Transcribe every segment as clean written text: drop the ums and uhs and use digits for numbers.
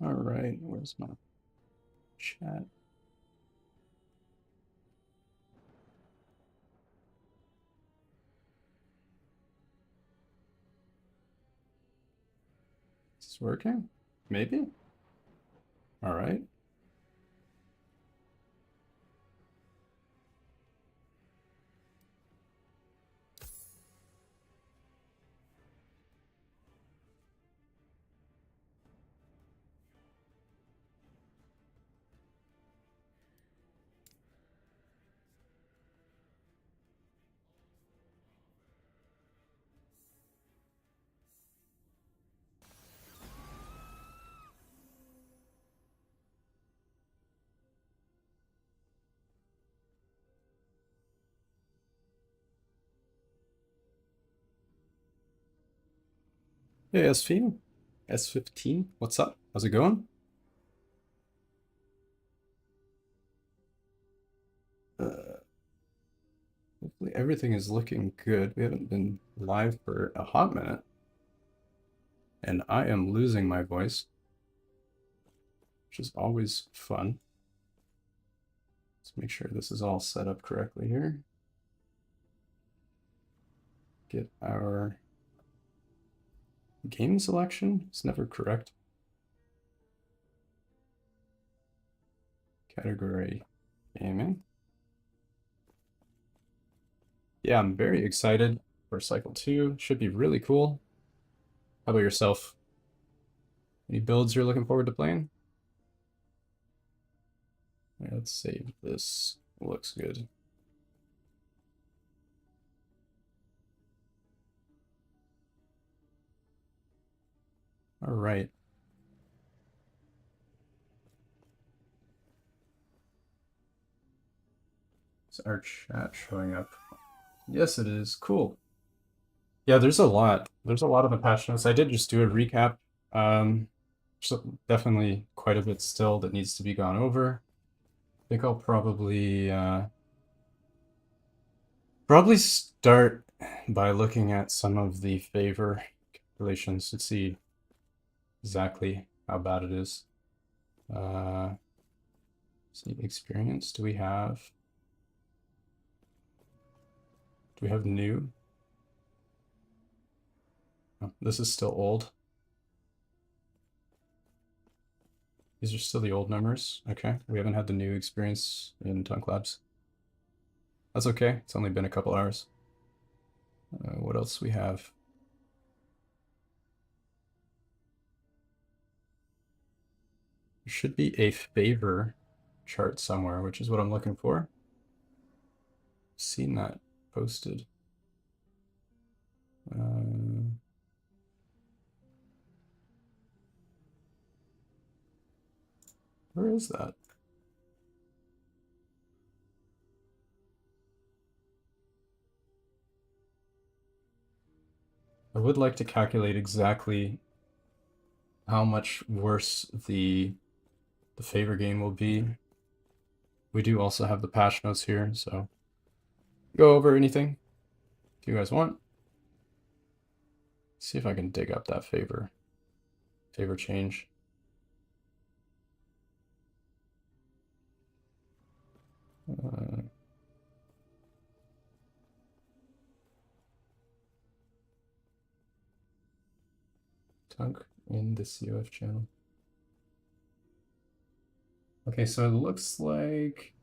All right, where's my chat? Is this working? Maybe? All right. Hey, S15, what's up? How's it going? Hopefully everything is looking good. We haven't been live for a hot minute, and I am losing my voice, which is always fun. Let's make sure this is all set up correctly here. Get our game selection. It's never correct. Category gaming. Yeah, I'm very excited for Cycle 2. Should be really cool. How about yourself? Any builds you're looking forward to playing? Right, let's save this. Looks good. All right. Is our chat showing up? Yes, it is. Cool. Yeah, there's a lot. There's a lot of the patch notes. I did just do a recap. So definitely quite a bit still that needs to be gone over. I think I'll probably start by looking at some of the favor calculations to see exactly how bad it is. See, experience. Do we have new? Oh, this is still old. These are still the old numbers. Okay, we haven't had the new experience in Tunk Labs. That's okay. It's only been a couple hours. What else we have? There should be a favor chart somewhere, which is what I'm looking for. Seen that posted. Where is that? I would like to calculate exactly how much worse the favor game will be. We do also have the patch notes here, so go over anything if you guys want. See if I can dig up that favor change. Tunk in the CoF channel. Okay, so it looks like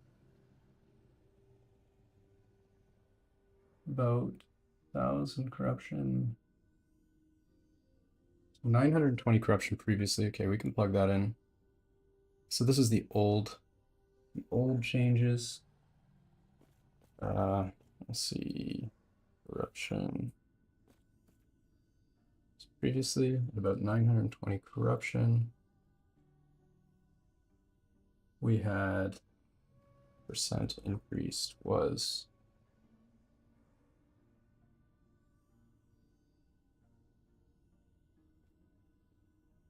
about 1,000 corruption. 920 corruption previously. Okay, we can plug that in. So this is the old changes. Let's see, corruption. So previously, about 920 corruption. We had percent increased was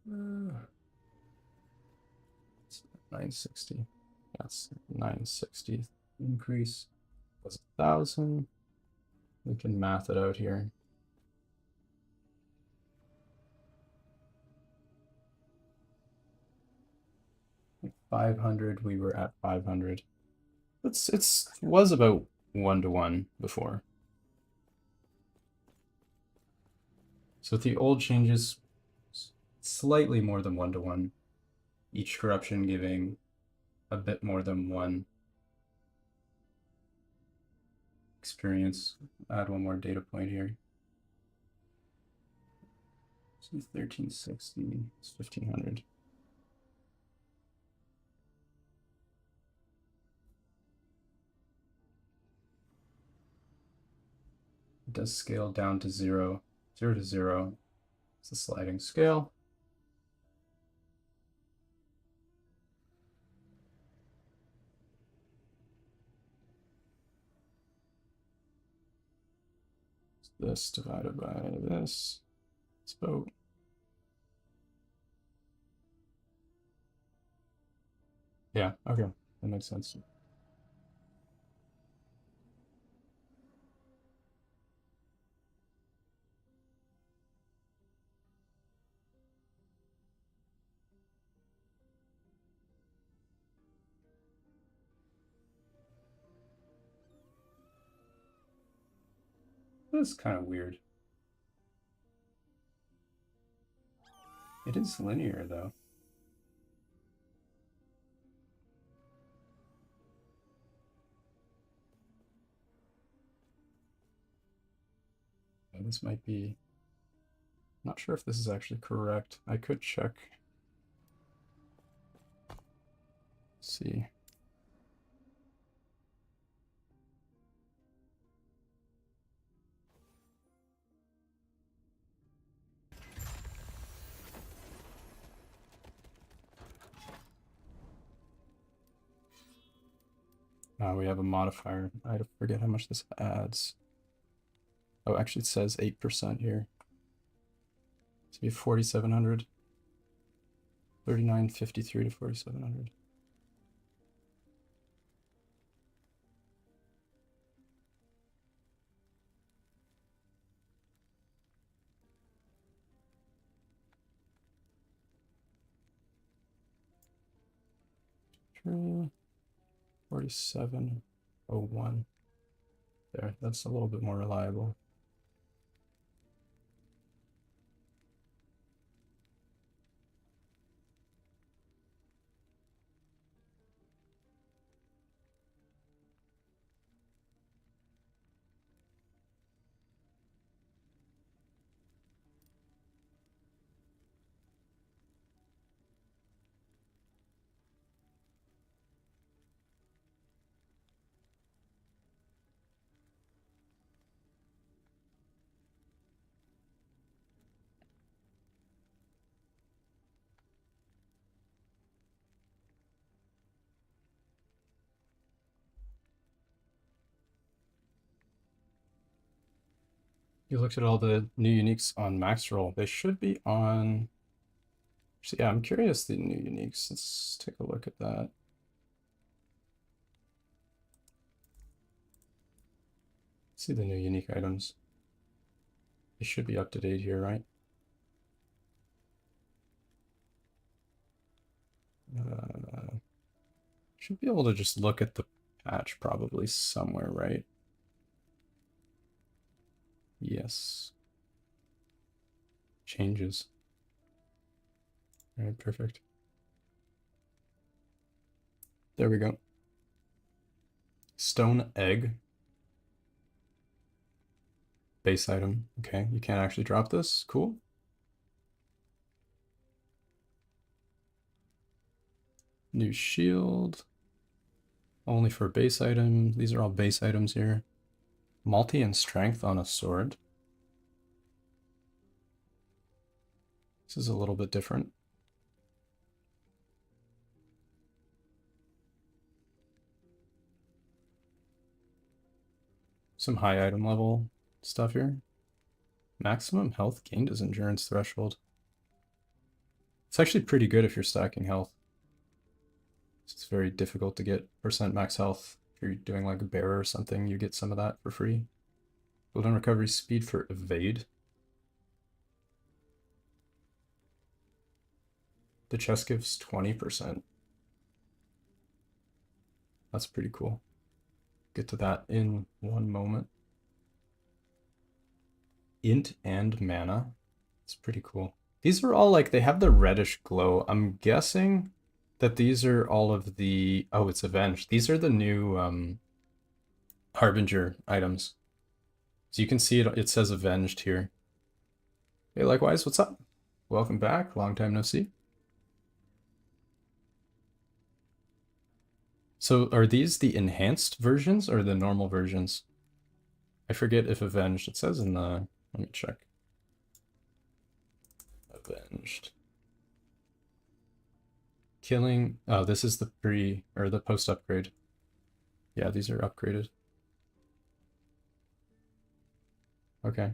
960. That's 960 increase was 1,000. We can math it out here. 500, we were at 500. It was about 1-to-1 before. So with the old changes, slightly more than 1-to-1. Each corruption giving a bit more than 1 experience. Add one more data point here. So 1360, it's 1500. It does scale down to 0. 0 to 0. It's a sliding scale. This divided by this. It's about. Yeah, okay, that makes sense. That's kind of weird. It is linear, though. This might be. Not sure if this is actually correct. I could check. Let's see. We have a modifier. I forget how much this adds. Oh, actually, it says 8% here. So we have 4,700. 3953 to 4,700. True. 4701. There, that's a little bit more reliable. You looked at all the new uniques on max roll. They should be on. Actually, yeah, I'm curious the new uniques. Let's take a look at that. See the new unique items. They should be up to date here, right? Should be able to just look at the patch probably somewhere, right? Yes. Changes. All right, perfect. There we go. Stone egg. Base item. Okay, you can't actually drop this. Cool. New shield. Only for base item. These are all base items here. Multi and strength on a sword. This is a little bit different. Some high item level stuff here. Maximum health gained as endurance threshold. It's actually pretty good if you're stacking health. It's very difficult to get percent max health. If you're doing like a bear or something, you get some of that for free. Cooldown recovery speed for evade. The chest gives 20%. That's pretty cool. Get to that in one moment. Int and mana. It's pretty cool. These are all like, they have the reddish glow. I'm guessing that these are all of the, oh, it's Avenged. These are the new Harbinger items. So you can see it says Avenged here. Hey, likewise, what's up? Welcome back. Long time no see. So are these the enhanced versions or the normal versions? I forget if Avenged, it says in the, let me check. Avenged. Killing, oh, this is the pre, or the post upgrade. Yeah, these are upgraded. Okay.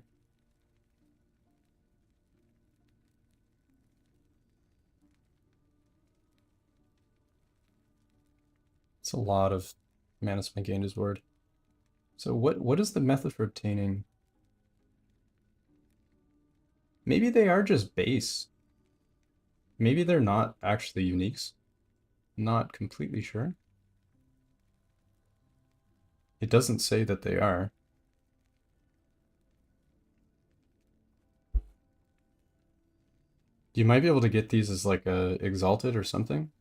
It's a lot of mana spent gained as word. So what is the method for obtaining? Maybe they are just base. Maybe they're not actually uniques. Not completely sure. It doesn't say that they are. You might be able to get these as like a exalted or something.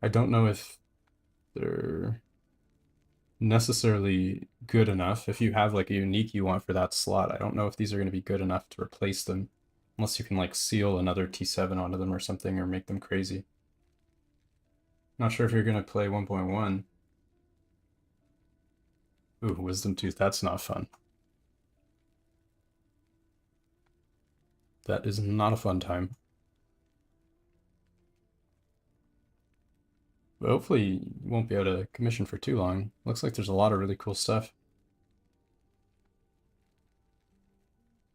I don't know if they're necessarily good enough. If you have like a unique you want for that slot, I don't know if these are going to be good enough to replace them. Unless you can like seal another T7 onto them or something or make them crazy. Not sure if you're going to play 1.1. Ooh, Wisdom Tooth, that's not fun. That is not a fun time. But hopefully you won't be able to commission for too long. Looks like there's a lot of really cool stuff.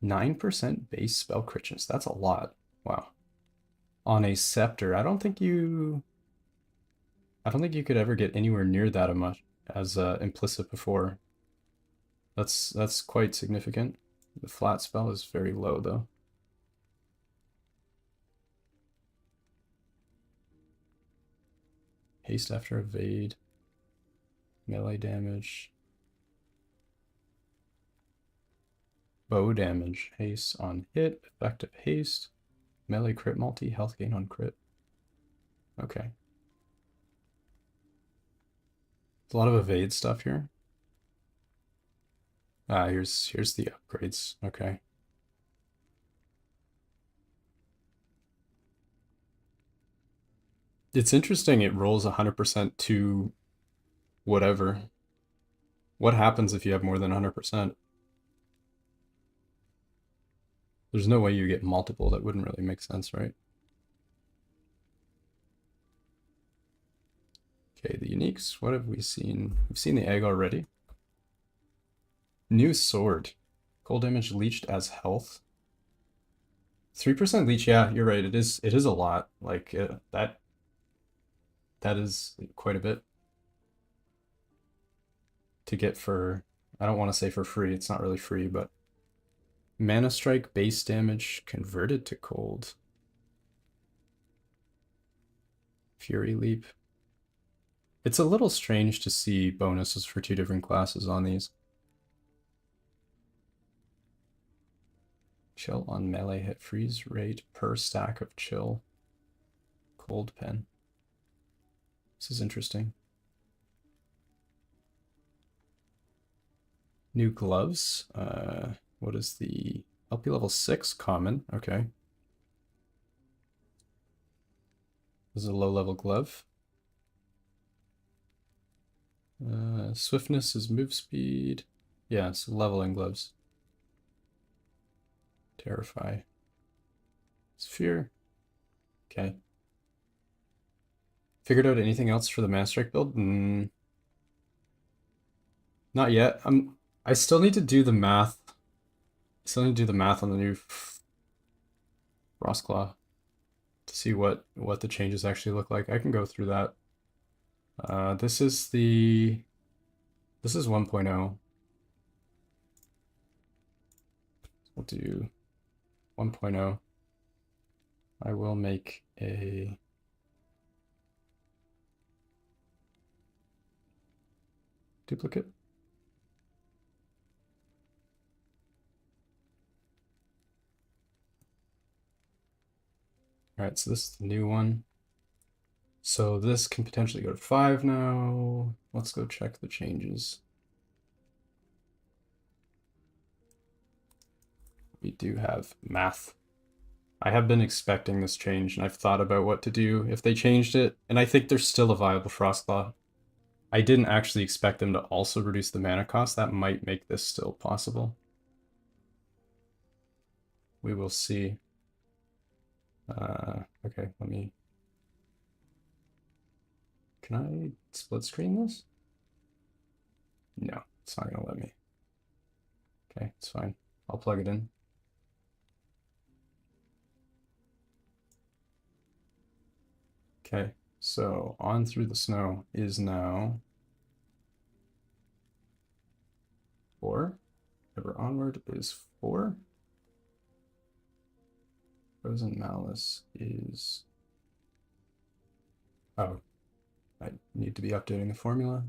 9% base spell crit chance. That's a lot. Wow. On a scepter, I don't think you could ever get anywhere near that much as implicit before. That's quite significant. The flat spell is very low though. Haste after evade. Melee damage. Bow damage. Haste on hit. Effective haste. Melee crit multi. Health gain on crit. Okay. There's a lot of evade stuff here. Ah, here's the upgrades. Okay. It's interesting it rolls 100% to whatever. What happens if you have more than 100%? There's no way you get multiple. That wouldn't really make sense, right? Okay, the uniques. What have we seen? We've seen the egg already. New sword. Cold damage leached as health. 3% leech, yeah, you're right. It is a lot. Like that is quite a bit to get for, I don't want to say for free. It's not really free, but mana strike base damage converted to cold. Fury leap. It's a little strange to see bonuses for two different classes on these. Chill on melee hit freeze rate per stack of chill. Cold pen. This is interesting. New gloves. What is the LP level 6 common? Okay. This is a low level glove. Swiftness is move speed. Yeah, it's leveling gloves. Terrify. Sphere. Okay. Figured out anything else for the Mastrike build? Not yet. I still need to do the math. I still need to do the math on the new Frostclaw to see what the changes actually look like. I can go through that. This is 1.0. We'll do 1.0. I will make a duplicate. All right, so this is the new one. So this can potentially go to 5 now. Let's go check the changes. We do have math. I have been expecting this change, and I've thought about what to do if they changed it, and I think there's still a viable Frostclaw. I didn't actually expect them to also reduce the mana cost. That might make this still possible. We will see. Okay, let me... Can I split screen this? No, it's not gonna let me. Okay, it's fine. I'll plug it in. Okay, so On Through the Snow is now 4. Ever Onward is 4. Frozen Malice is... Oh, I need to be updating the formula.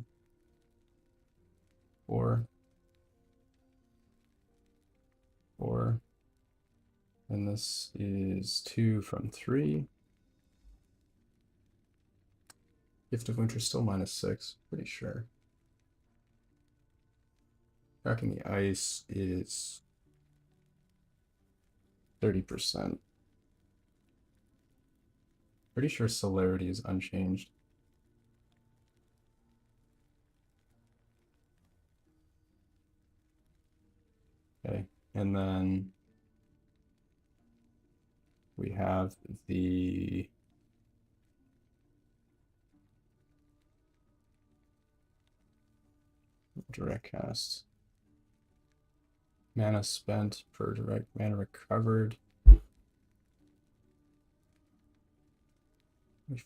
4. 4. And this is 2 from 3. Gift of Winter still -6, pretty sure. Cracking the Ice is 30%. Pretty sure Celerity is unchanged. Okay, and then we have the direct cast. Mana spent per direct, mana recovered.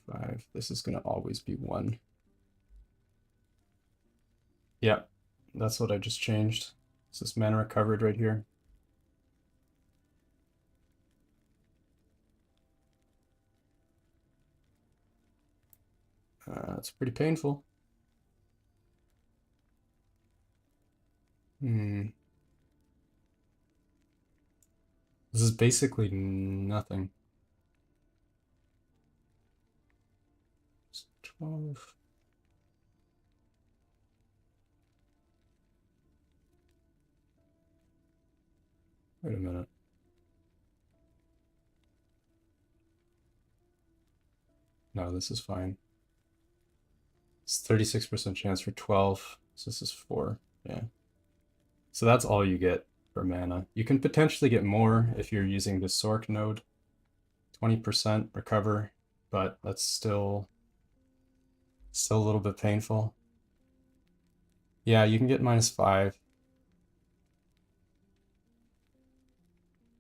5. This is going to always be 1. Yeah, that's what I just changed. It's this mana recovered right here. It's pretty painful. This is basically nothing. It's 12. Wait a minute. No, this is fine. It's 36% chance for 12. So this is 4. Yeah. So that's all you get for mana. You can potentially get more if you're using the Sorc node. 20% recover, but that's still a little bit painful. Yeah, you can get -5.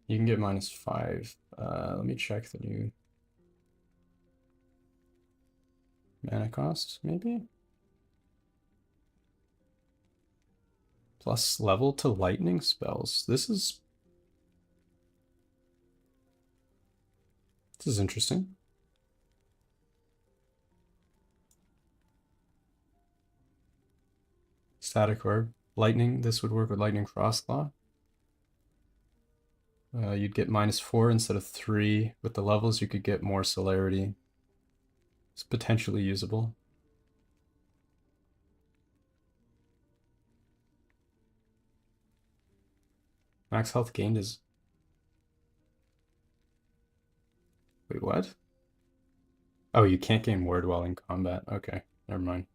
You can get -5. Let me check the new mana cost, maybe? Plus level to lightning spells. This is interesting. Static orb. Lightning, this would work with Lightning Frostclaw. You'd get -4 instead of 3. With the levels, you could get more celerity. It's potentially usable. Max health gained is... Wait, what? Oh, you can't gain word while in combat. Okay, never mind.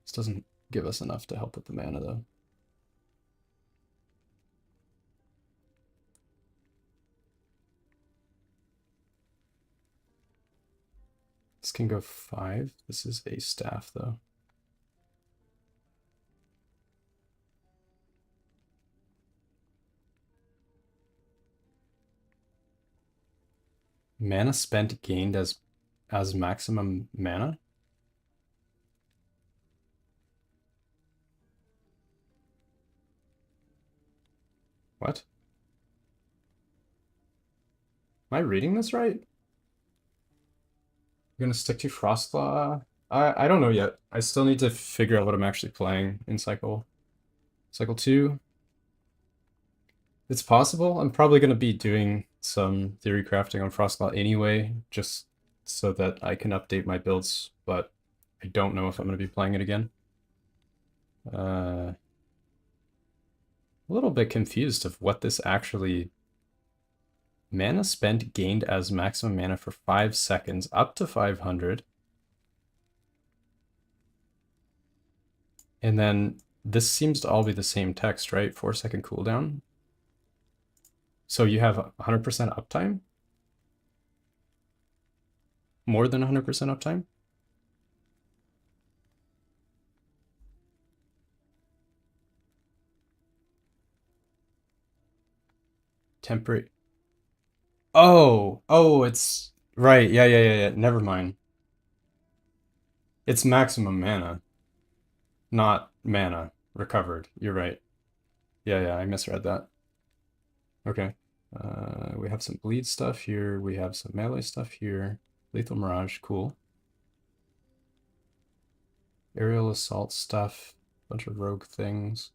This doesn't give us enough to help with the mana, though. This can go 5. This is a staff, though. Mana spent gained as maximum mana? What? Am I reading this right? I'm gonna stick to Frostlaw. I don't know yet. I still need to figure out what I'm actually playing in cycle 2. It's possible. I'm probably gonna be doing some theory crafting on Frostlaw anyway, just so that I can update my builds, but I don't know if I'm gonna be playing it again. A little bit confused of what this actually... Mana spent gained as maximum mana for 5 seconds, up to 500. And then this seems to all be the same text, right? 4-second cooldown. So you have 100% uptime? More than 100% uptime? Temporary. Oh, it's right. Yeah. Never mind. It's maximum mana, not mana recovered. You're right. Yeah, I misread that. Okay. We have some bleed stuff here. We have some melee stuff here. Lethal Mirage, cool. Aerial assault stuff. Bunch of rogue things.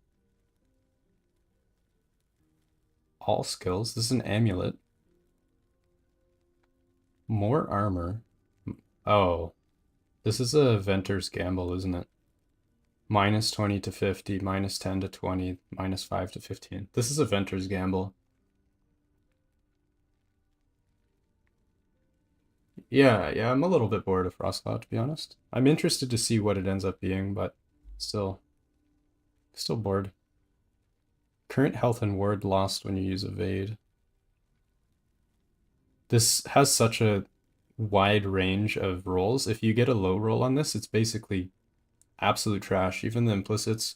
All skills. This is an amulet. More armor. Oh, this is a Venter's Gamble, isn't it? Minus 20 to 50, minus 10 to 20, minus 5 to 15. This is a Venter's Gamble. Yeah, I'm a little bit bored of Frostclaw, to be honest. I'm interested to see what it ends up being, but still bored. Current health and ward lost when you use evade. This has such a wide range of rolls. If you get a low roll on this, it's basically absolute trash. Even the implicits,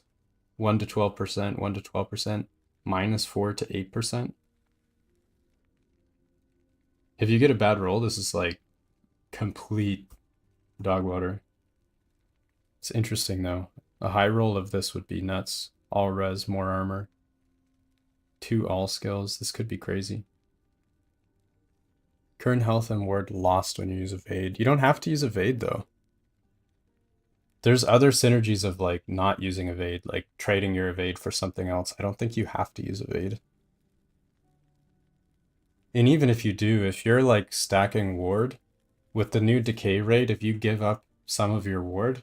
1 to 12%, 1 to 12%, minus 4 to 8%. If you get a bad roll, this is like complete dog water. It's interesting though. A high roll of this would be nuts. All res, more armor. 2 all skills. This could be crazy. Current health and ward lost when you use evade. You don't have to use evade though. There's other synergies of like not using evade, like trading your evade for something else. I don't think you have to use evade. And even if you do, if you're like stacking ward, with the new decay rate, if you give up some of your ward,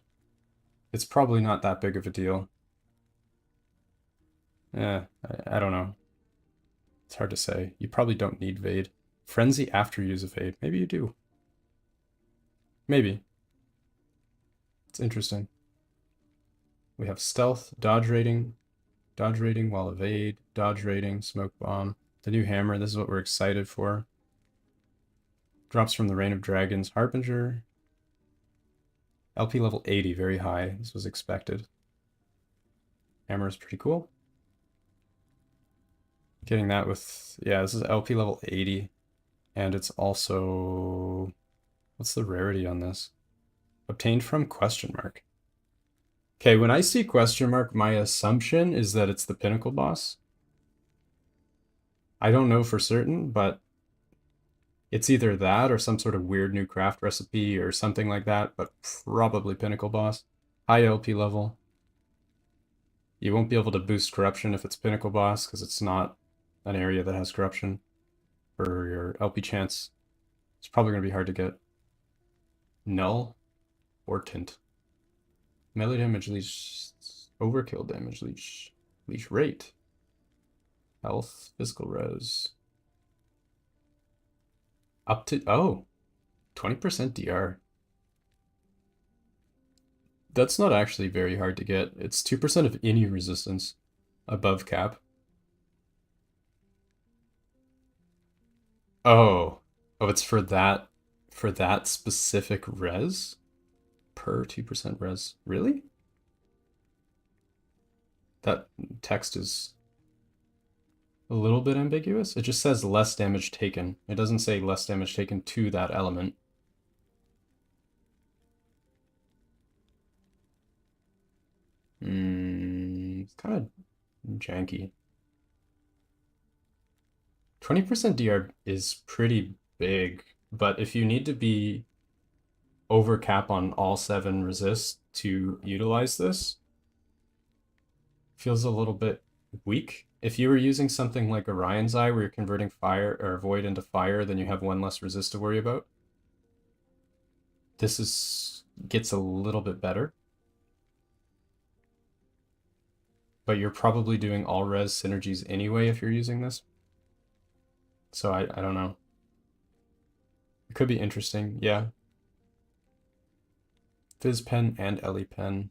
it's probably not that big of a deal. I don't know. It's hard to say. You probably don't need Vade. Frenzy after you use a Vade. Maybe you do. Maybe. It's interesting. We have stealth, dodge rating while evade, dodge rating, smoke bomb. The new hammer, this is what we're excited for. Drops from the Reign of Dragons, Harbinger. LP level 80, very high. This was expected. Hammer is pretty cool. Getting that with, yeah, this is LP level 80. And it's also, what's the rarity on this? Obtained from question mark. Okay, when I see question mark, my assumption is that it's the pinnacle boss. I don't know for certain, but it's either that or some sort of weird new craft recipe or something like that, but probably pinnacle boss. High LP level. You won't be able to boost corruption if it's pinnacle boss because it's not an area that has corruption. For your LP chance, it's probably going to be hard to get. Null or tint. Melee damage, leash, overkill damage, leash rate. Health, physical res. Up to, oh, 20% DR. That's not actually very hard to get. It's 2% of any resistance above cap. Oh, it's for that specific res? Per 2% res. Really? That text is a little bit ambiguous. It just says less damage taken. It doesn't say less damage taken to that element. It's kind of janky. 20% DR is pretty big, but if you need to be overcap on all 7 resists to utilize this. Feels a little bit weak. If you were using something like Orion's Eye where you're converting fire or void into fire, then you have 1 less resist to worry about. This gets a little bit better. But you're probably doing all res synergies anyway if you're using this. So I don't know. It could be interesting, yeah. Fizz Pen and Ellie Pen.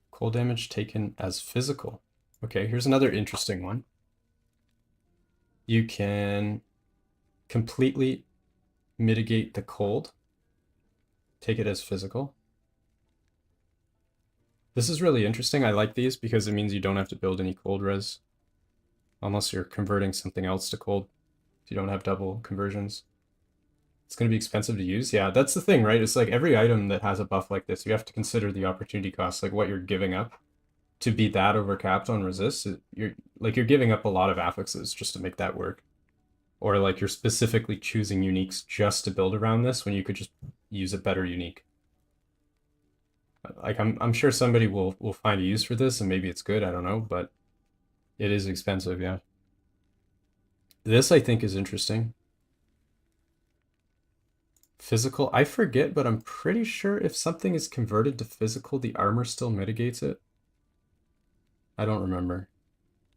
Cold damage taken as physical. Okay, here's another interesting one. You can completely mitigate the cold. Take it as physical. This is really interesting. I like these because it means you don't have to build any cold res. Unless you're converting something else to cold. If you don't have double conversions. It's going to be expensive to use. Yeah, that's the thing, right? It's like every item that has a buff like this, you have to consider the opportunity cost, like what you're giving up to be that overcapped on resist. You're giving up a lot of affixes just to make that work. Or like you're specifically choosing uniques just to build around this when you could just use a better unique. Like I'm sure somebody will find a use for this and maybe it's good, I don't know, but it is expensive, yeah. This I think is interesting. Physical, I forget, but I'm pretty sure if something is converted to physical, the armor still mitigates it. I don't remember,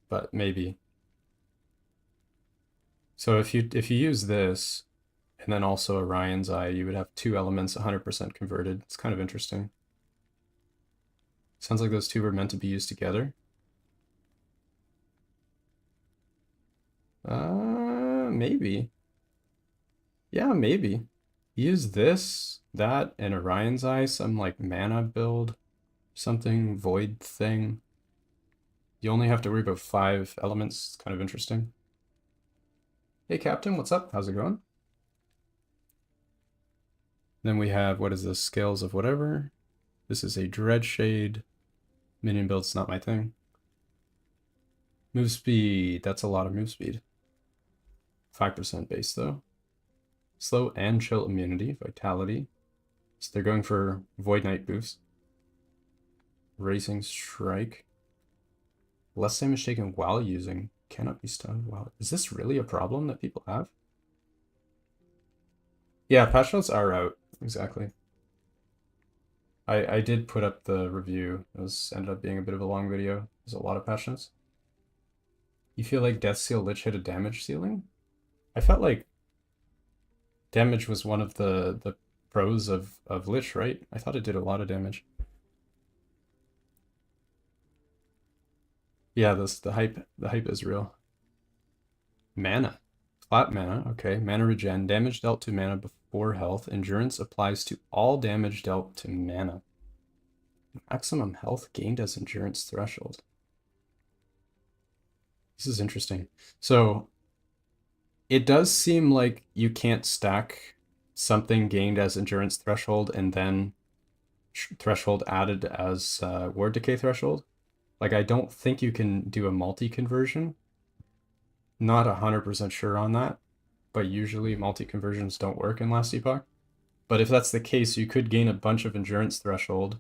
but maybe. So if you use this, and then also Orion's Eye, you would have 2 elements 100% converted. It's kind of interesting. Sounds like those 2 were meant to be used together. Maybe. Yeah, maybe. Use this, that, and Orion's Eye, some like mana build, something, void thing. You only have to worry about 5 elements. It's kind of interesting. Hey, Captain, what's up? How's it going? Then we have, what is this? Scales of whatever. This is a Dread Shade. Minion build's not my thing. Move speed. That's a lot of move speed. 5% base, though. Slow and chill immunity. Vitality. So they're going for Void Knight boost. Racing Strike. Less damage taken while using. Cannot be stunned while... Is this really a problem that people have? Yeah, patch notes are out. Exactly. I did put up the review. It ended up being a bit of a long video. There's a lot of patch notes. You feel like Death Seal Lich hit a damage ceiling? I felt like damage was one of the pros of Lich, right? I thought it did a lot of damage. Yeah, the hype is real. Mana. Flat mana, okay. Mana regen. Damage dealt to mana before health. Endurance applies to all damage dealt to mana. Maximum health gained as endurance threshold. This is interesting. So it does seem like you can't stack something gained as endurance threshold and then threshold added as ward decay threshold. Like I don't think you can do a multi-conversion. Not 100% sure on that, but usually multi-conversions don't work in Last Epoch. But if that's the case, you could gain a bunch of endurance threshold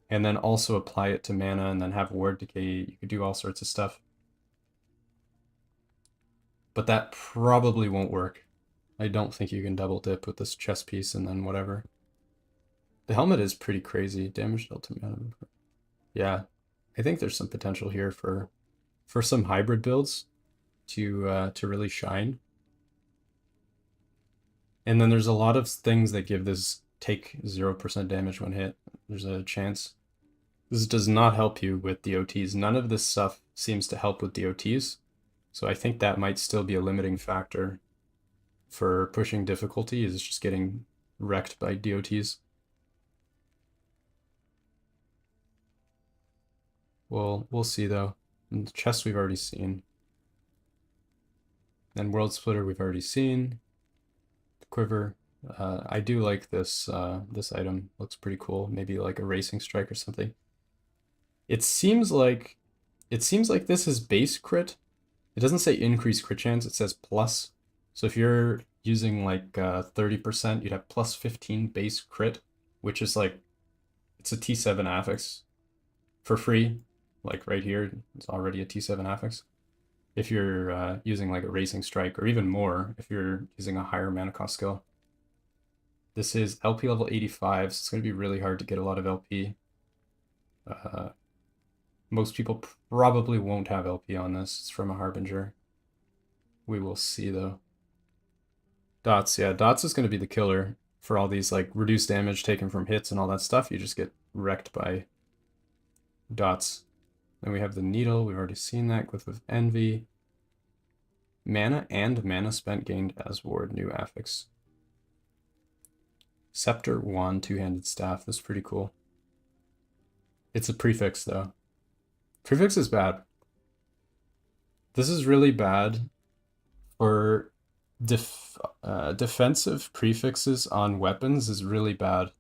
and then also apply it to mana and then have ward decay. You could do all sorts of stuff. But that probably won't work. I don't think you can double dip with this chest piece and then whatever. The helmet is pretty crazy. Damage dealt to mana. Yeah, I think there's some potential here for some hybrid builds to really shine. And then there's a lot of things that give this take 0% damage when hit. There's a chance. This does not help you with DOTs. None of this stuff seems to help with DOTs. So I think that might still be a limiting factor for pushing difficulty, is just getting wrecked by DOTs. We'll see though. And the chest we've already seen. And World Splitter we've already seen. The Quiver. I do like this this item. Looks pretty cool. Maybe like a Racing Strike or something. It seems like this is base crit. It doesn't say increase crit chance, it says plus. So if you're using like 30%, you'd have plus 15 base crit, which is like, it's a T7 affix for free. Like right here, it's already a T7 affix. If you're using like a Racing Strike, or even more if you're using a higher mana cost skill. This is LP level 85, so it's going to be really hard to get a lot of LP. Most people probably won't have LP on this. It's from a Harbinger. We will see though. Dots, yeah, Dots is going to be the killer for all these like reduced damage taken from hits and all that stuff. You just get wrecked by Dots. Then we have the Needle. We've already seen that. Glyph of Envy. Mana and mana spent gained as ward. New affix. Scepter, Wand, two-handed staff. This is pretty cool. It's a prefix though. Prefix is bad. This is really bad for defensive prefixes on weapons is really bad.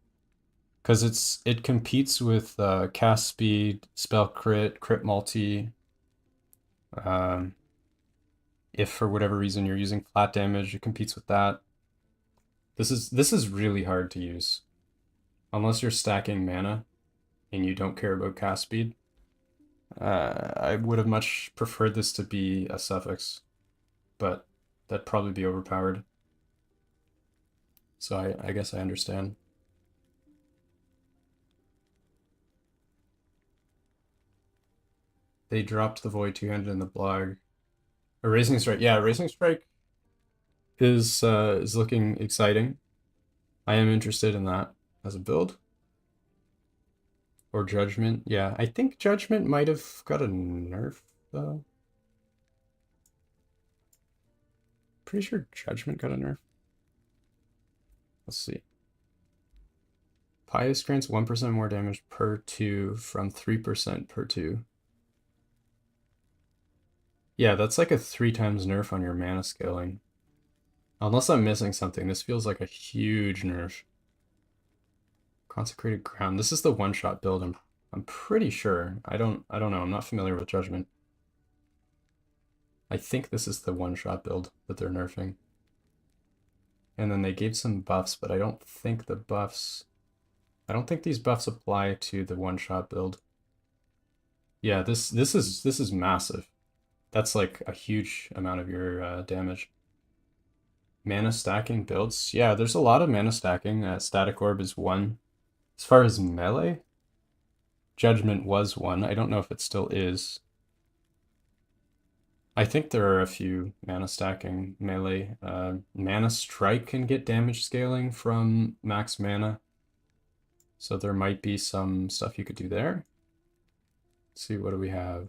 Because it competes with cast speed, spell crit, crit multi. If for whatever reason you're using flat damage, it competes with that. This is really hard to use. Unless you're stacking mana and you don't care about cast speed. I would have much preferred this to be a suffix, but that'd probably be overpowered. So I guess I understand. They dropped the Void two-handed in the blog. A Racing Strike, yeah, Racing Strike is looking exciting. I am interested in that as a build. Or Judgment, yeah. I think Judgment might have got a nerf though. Pretty sure Judgment got a nerf. Let's see. Pious grants 1% more damage per 2 from 3% per 2. Yeah, that's like a 3 times nerf on your mana scaling. Unless I'm missing something, this feels like a huge nerf. Consecrated Ground. This is the one-shot build. I'm pretty sure. I don't know. I'm not familiar with Judgment. I think this is the one-shot build that they're nerfing. And then they gave some buffs, but I don't think the buffs. I don't think these buffs apply to the one-shot build. Yeah, this is massive. That's like a huge amount of your damage. Mana stacking builds. Yeah, there's a lot of mana stacking. Static Orb is 1. As far as melee, Judgment was 1. I don't know if it still is. I think there are a few mana stacking melee. Mana Strike can get damage scaling from max mana. So there might be some stuff you could do there. Let's see, what do we have?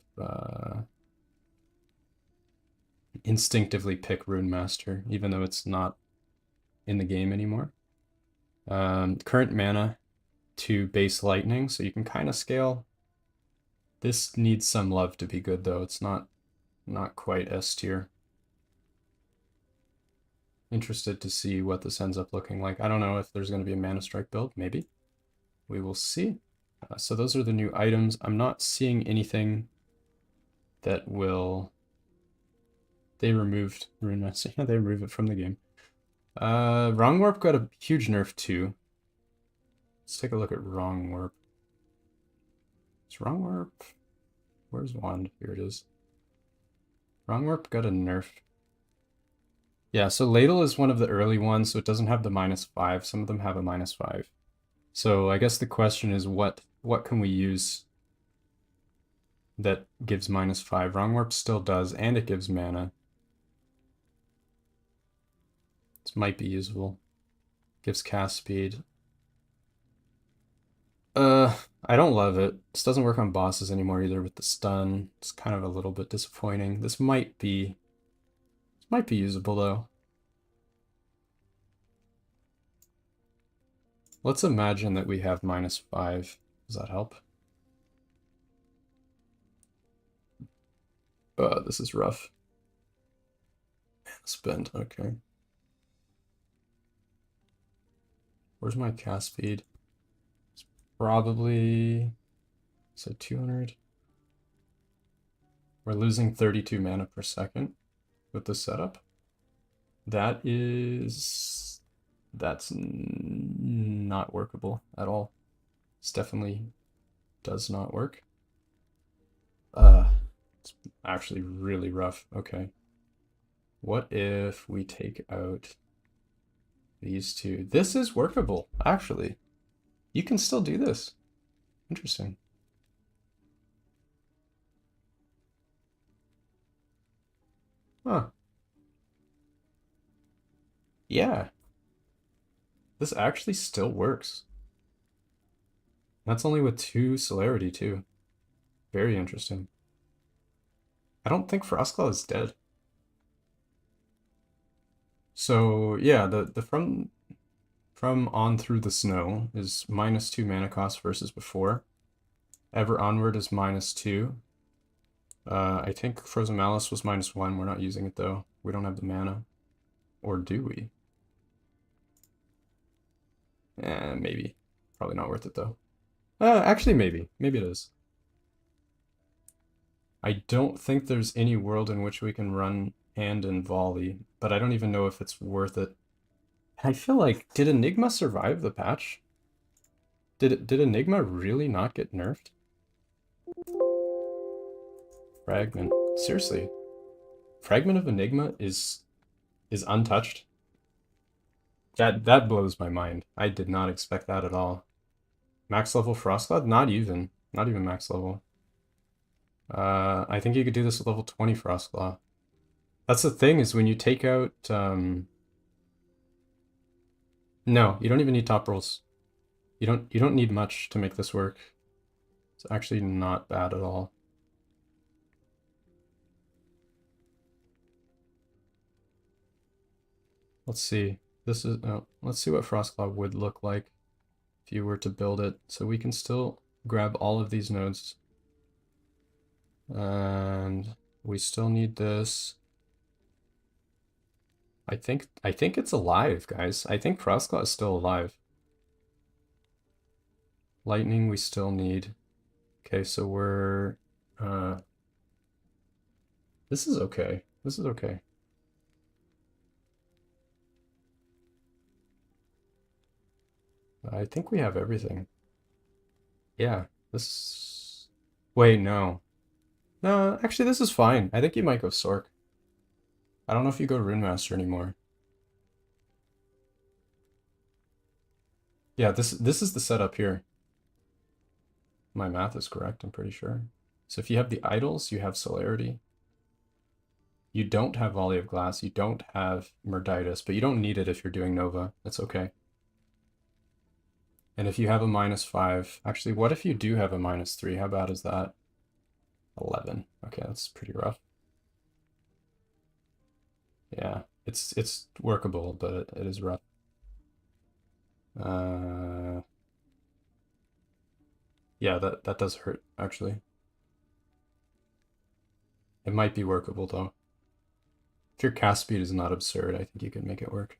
Instinctively pick Runemaster, even though it's not in the game anymore. Current mana to base lightning, so you can kind of scale. This needs some love to be good though. It's not quite S tier. Interested to see what this ends up looking like. I don't know if there's going to be a Mana Strike build. Maybe. We will see. So those are the new items. I'm not seeing anything that will... They removed Runemaster. Yeah, they removed it from the game. Wrong Warp got a huge nerf too. Let's take a look at Wrong Warp. Is Wrong Warp... Where's Wand? Here it is. Wrong Warp got a nerf. Yeah, so Ladle is one of the early ones, so it doesn't have the -5. Some of them have a -5. So I guess the question is what can we use that gives -5? Wrong Warp still does, and it gives mana. This might be usable. Gives cast speed. I don't love it. This doesn't work on bosses anymore either with the stun. It's kind of a little bit disappointing. This might be usable though. Let's imagine that we have -5. Does that help? This is rough. Spend, okay. Where's my cast speed? It's probably, so 200. We're losing 32 mana per second with this setup. That's not workable at all. This definitely does not work. It's actually really rough. Okay. What if we take out these two? This is workable, actually. You can still do this. Interesting. Huh. Yeah. This actually still works. That's only with 2 celerity, too. Very interesting. I don't think Frostclaw is dead. So, yeah, the from On Through the Snow is -2 mana cost versus before. Ever Onward is -2. I think Frozen Malice was -1. We're not using it though. We don't have the mana. Or do we? Maybe. Probably not worth it though. Actually, maybe. Maybe it is. I don't think there's any world in which we can run Hand and Volley, but I don't even know if it's worth it. I feel like, did Enigma survive the patch? Did Enigma really not get nerfed? Fragment. Seriously. Fragment of Enigma is untouched. That blows my mind. I did not expect that at all. Max level Frostcloud? Not even. Not even max level. I think you could do this with level 20 Frostclaw. That's the thing, is when you take out no, you don't even need top rolls. You don't need much to make this work. It's actually not bad at all. Let's see. This is let's see what Frostclaw would look like if you were to build it. So we can still grab all of these nodes. And we still need this. I think it's alive, guys. I think Frostclaw is still alive. Lightning we still need. Okay, so we're this is okay. This is okay. I think we have everything. Yeah, this wait, no. No, actually this is fine. I think you might go Sork. I don't know if you go Runemaster anymore. Yeah, this is the setup here. My math is correct, I'm pretty sure. So if you have the idols, you have celerity. You don't have Volley of Glass, you don't have Merditus, but you don't need it if you're doing Nova. That's okay. And if you have a -5, actually, what if you do have a -3? How bad is that? 11. Okay, that's pretty rough. Yeah, it's workable, but it is rough. Yeah, that does hurt, actually. It might be workable, though. If your cast speed is not absurd, I think you can make it work.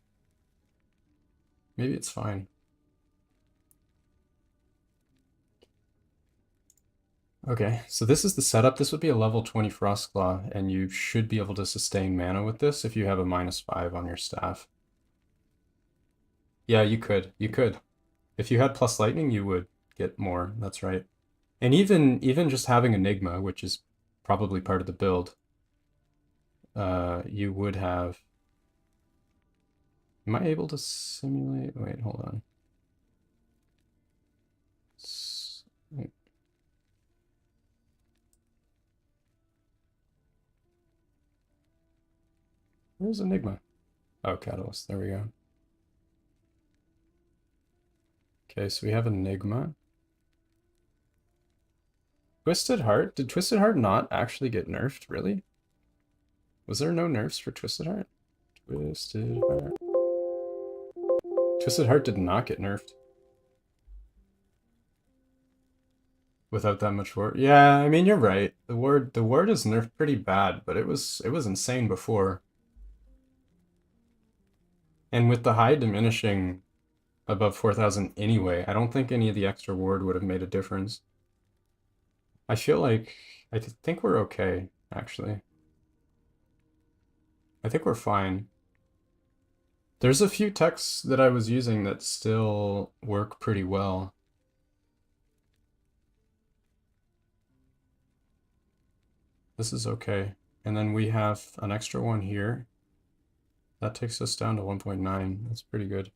Maybe it's fine. Okay, so this is the setup. This would be a level 20 Frostclaw, and you should be able to sustain mana with this if you have a -5 on your staff. Yeah, you could. You could. If you had plus lightning, you would get more. That's right. And even just having Enigma, which is probably part of the build, you would have. Am I able to simulate? Wait, hold on. Wait. Where's Enigma? Oh, Catalyst. There we go. Okay, so we have Enigma. Twisted Heart? Did Twisted Heart not actually get nerfed, really? Was there no nerfs for Twisted Heart? Twisted Heart. Twisted Heart did not get nerfed. Without that much ward. Yeah, I mean you're right. The ward is nerfed pretty bad, but it was insane before. And with the high diminishing above 4,000 anyway, I don't think any of the extra ward would have made a difference. I feel like I think we're okay, actually. I think we're fine. There's a few texts that I was using that still work pretty well. This is okay. And then we have an extra one here. That takes us down to 1.9. That's pretty good.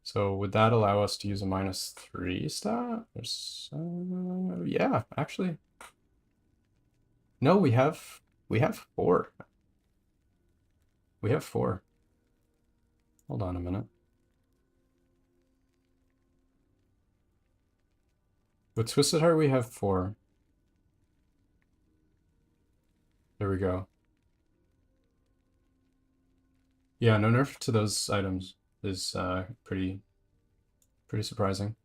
So would that allow us to use a -3 stat? Yeah, actually. No, we have 4. We have 4. Hold on a minute. With Twisted Heart, we have 4. There we go. Yeah, no nerf to those items is pretty surprising.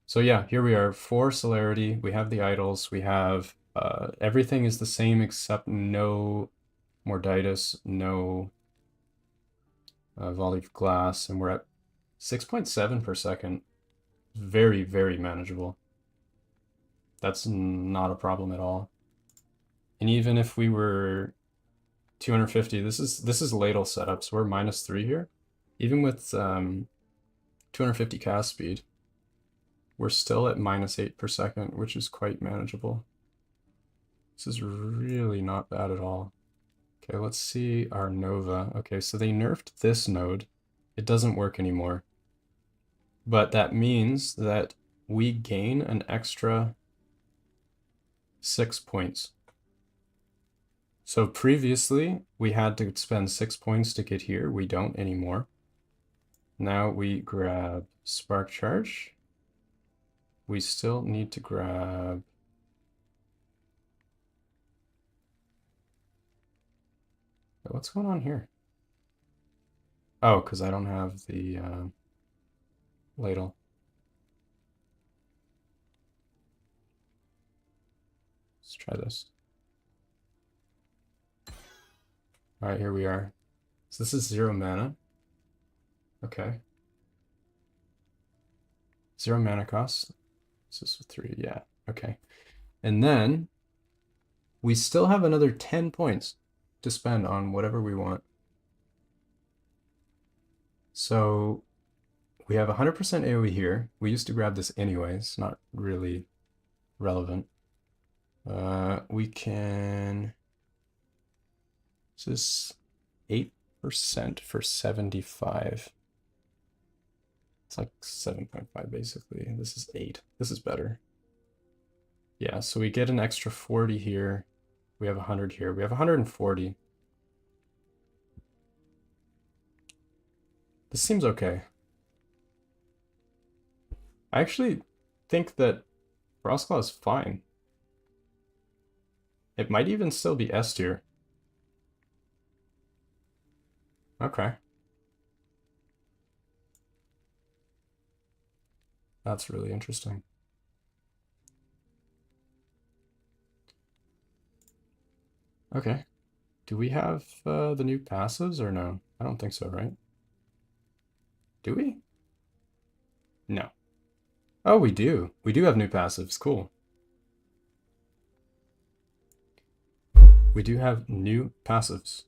So yeah, here we are, 4 celerity. We have the idols. We have everything is the same except no Morditis, no volley of glass, and we're at 6.7 per second. Very, very manageable. That's not a problem at all. And even if we were 250, this is ladle setup, so we're -3 here. Even with 250 cast speed, we're still at -8 per second, which is quite manageable. This is really not bad at all. Okay, let's see our Nova. Okay, so they nerfed this node. It doesn't work anymore. But that means that we gain an extra 6 points. So previously, we had to spend 6 points to get here. We don't anymore. Now we grab Spark Charge. We still need to grab... What's going on here? Oh, because I don't have the ladle. Let's try this. All right, here we are. So this is 0 mana. Okay. 0 mana cost. This is 3, yeah, okay. And then we still have another 10 points to spend on whatever we want. So we have 100% AoE here. We used to grab this anyways, not really relevant. We can... This is 8% for 75. It's like 7.5 basically. This is 8. This is better. Yeah, so we get an extra 40 here. We have 100 here. We have 140. This seems okay. I actually think that Frostclaw is fine. It might even still be S tier. Okay. That's really interesting. Okay. Do we have the new passives or no? I don't think so, right? Do we? No. Oh, we do. We do have new passives. Cool. We do have new passives.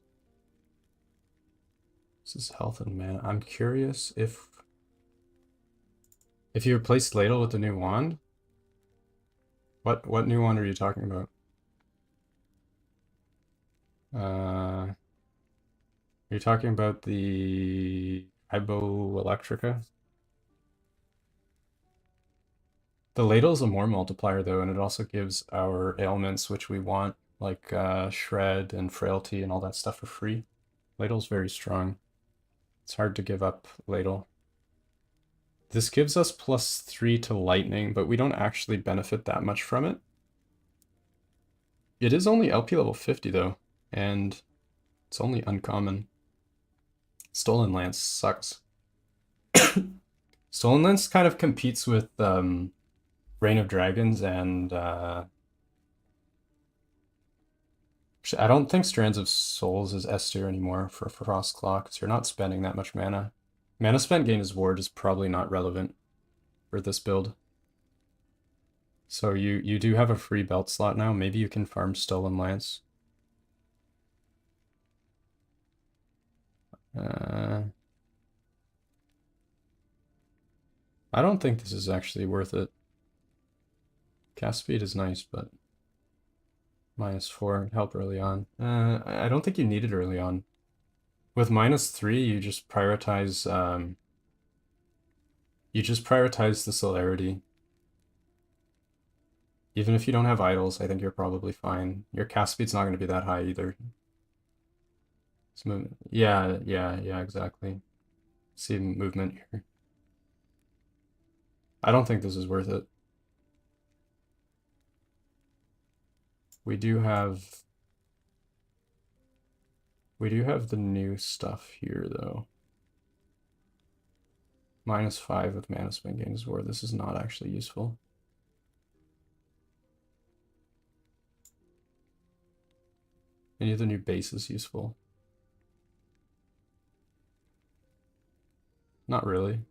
This is health and mana. I'm curious if you replaced Ladle with the new wand. What new wand are you talking about? Are you talking about the Hybo Electrica? The Ladle's a more multiplier though, and it also gives our ailments which we want, like Shred and Frailty and all that stuff for free. Ladle's very strong. It's hard to give up Ladle. This gives us +3 to lightning, but we don't actually benefit that much from it. It is only LP level 50 though, and it's only uncommon. Stolen Lance sucks. Stolen Lance kind of competes with Reign of Dragons and I don't think Strands of Souls is S tier anymore for Frostclaw, because you're not spending that much mana. Mana spent gain as ward is probably not relevant for this build. So you do have a free belt slot now. Maybe you can farm Stolen Lance. I don't think this is actually worth it. Cast speed is nice, but -4 help early on. I don't think you need it early on. With -3, you just prioritize the celerity. Even if you don't have idols, I think you're probably fine. Your cast speed's not going to be that high either. Yeah, exactly. See movement here. I don't think this is worth it. We do have the new stuff here though. -5 with mana spin gains war. This is not actually useful. Any of the new base is useful. Not really. I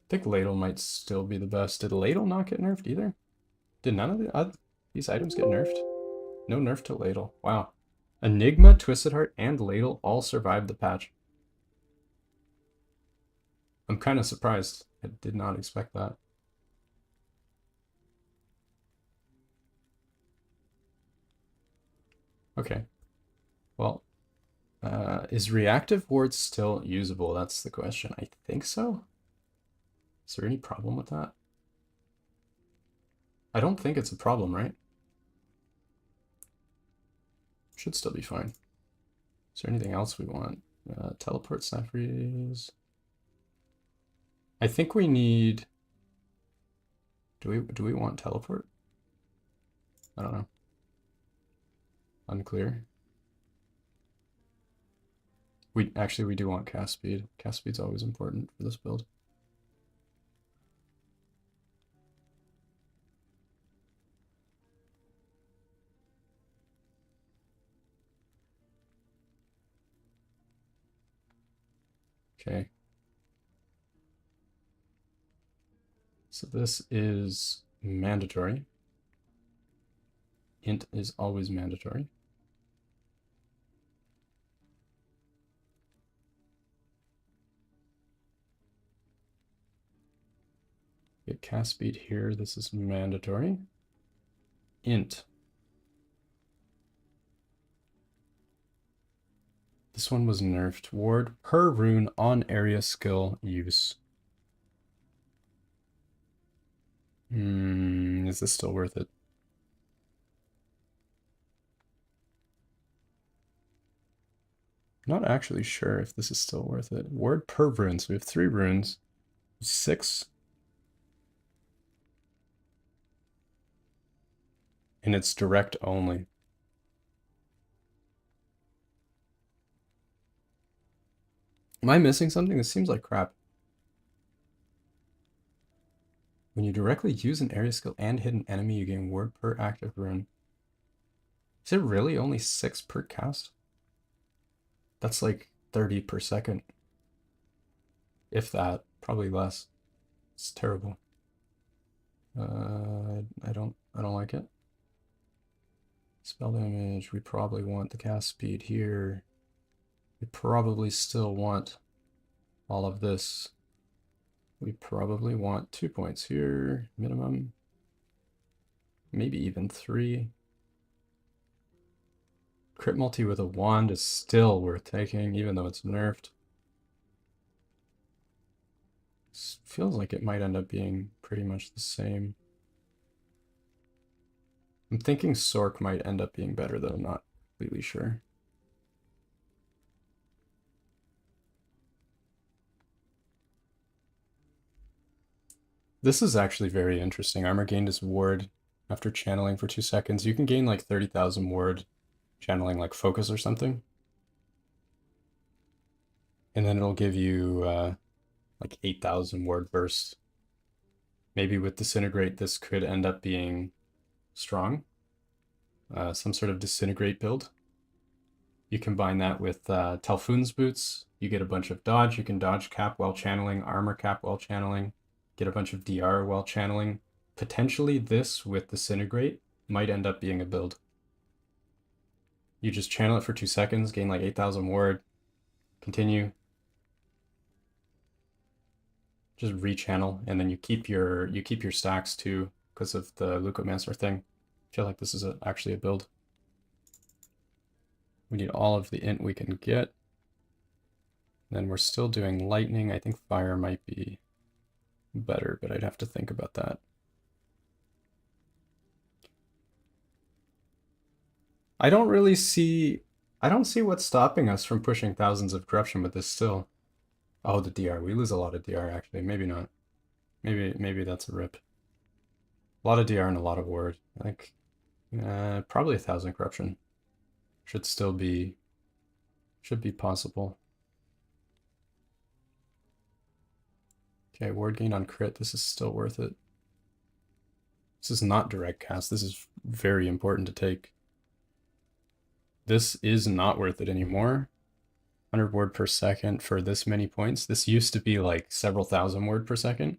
think Ladle might still be the best. Did Ladle not get nerfed either? Did none of these items get nerfed? No nerf to Ladle. Wow. Enigma, Twisted Heart, and Ladle all survived the patch. I'm kind of surprised. I did not expect that. Okay. Well, is reactive ward still usable? That's the question. I think so. Is there any problem with that? I don't think it's a problem, right? Should still be fine. Is there anything else we want? Teleport, snap freeze. I think we need. Do we want teleport? I don't know. Unclear. We do want cast speed. Cast speed's always important for this build. Okay. So this is mandatory. Int is always mandatory. Get cast speed here. This is mandatory. Int. This one was nerfed. Ward per rune on area skill use. Is this still worth it? Not actually sure if this is still worth it. Ward per rune. So we have 3 runes. 6. And it's direct only. Am I missing something? This seems like crap. When you directly use an area skill and hit an enemy, you gain ward per active rune. Is it really only 6 per cast? That's like 30 per second. If that, probably less. It's terrible. I don't like it. Spell damage, we probably want the cast speed here. We probably still want all of this. We probably want 2 points here, minimum. Maybe even 3. Crit multi with a wand is still worth taking, even though it's nerfed. This feels like it might end up being pretty much the same. I'm thinking Sorc might end up being better, though. I'm not completely sure. This is actually very interesting. Armor gained is ward after channeling for 2 seconds. You can gain like 30,000 ward channeling like focus or something. And then it'll give you like 8,000 ward burst. Maybe with Disintegrate, this could end up being strong. Some sort of Disintegrate build. You combine that with Talfoun's Boots. You get a bunch of dodge. You can dodge cap while channeling, armor cap while channeling, get a bunch of DR while channeling. Potentially this with Disintegrate might end up being a build. You just channel it for 2 seconds, gain like 8,000 ward, continue. Just rechannel, and then you keep your stacks too because of the Runemaster thing. I feel like this is actually a build. We need all of the int we can get. Then we're still doing lightning. I think fire might be better, but I'd have to think about that. I don't see what's stopping us from pushing thousands of corruption with this still. Oh, the DR. We lose a lot of DR actually. Maybe not. Maybe that's a rip. A lot of DR and a lot of ward. Like probably 1,000 corruption. Should be possible. Okay, ward gain on crit. This is still worth it. This is not direct cast. This is very important to take. This is not worth it anymore. 100 word per second for this many points. This used to be like several thousand word per second.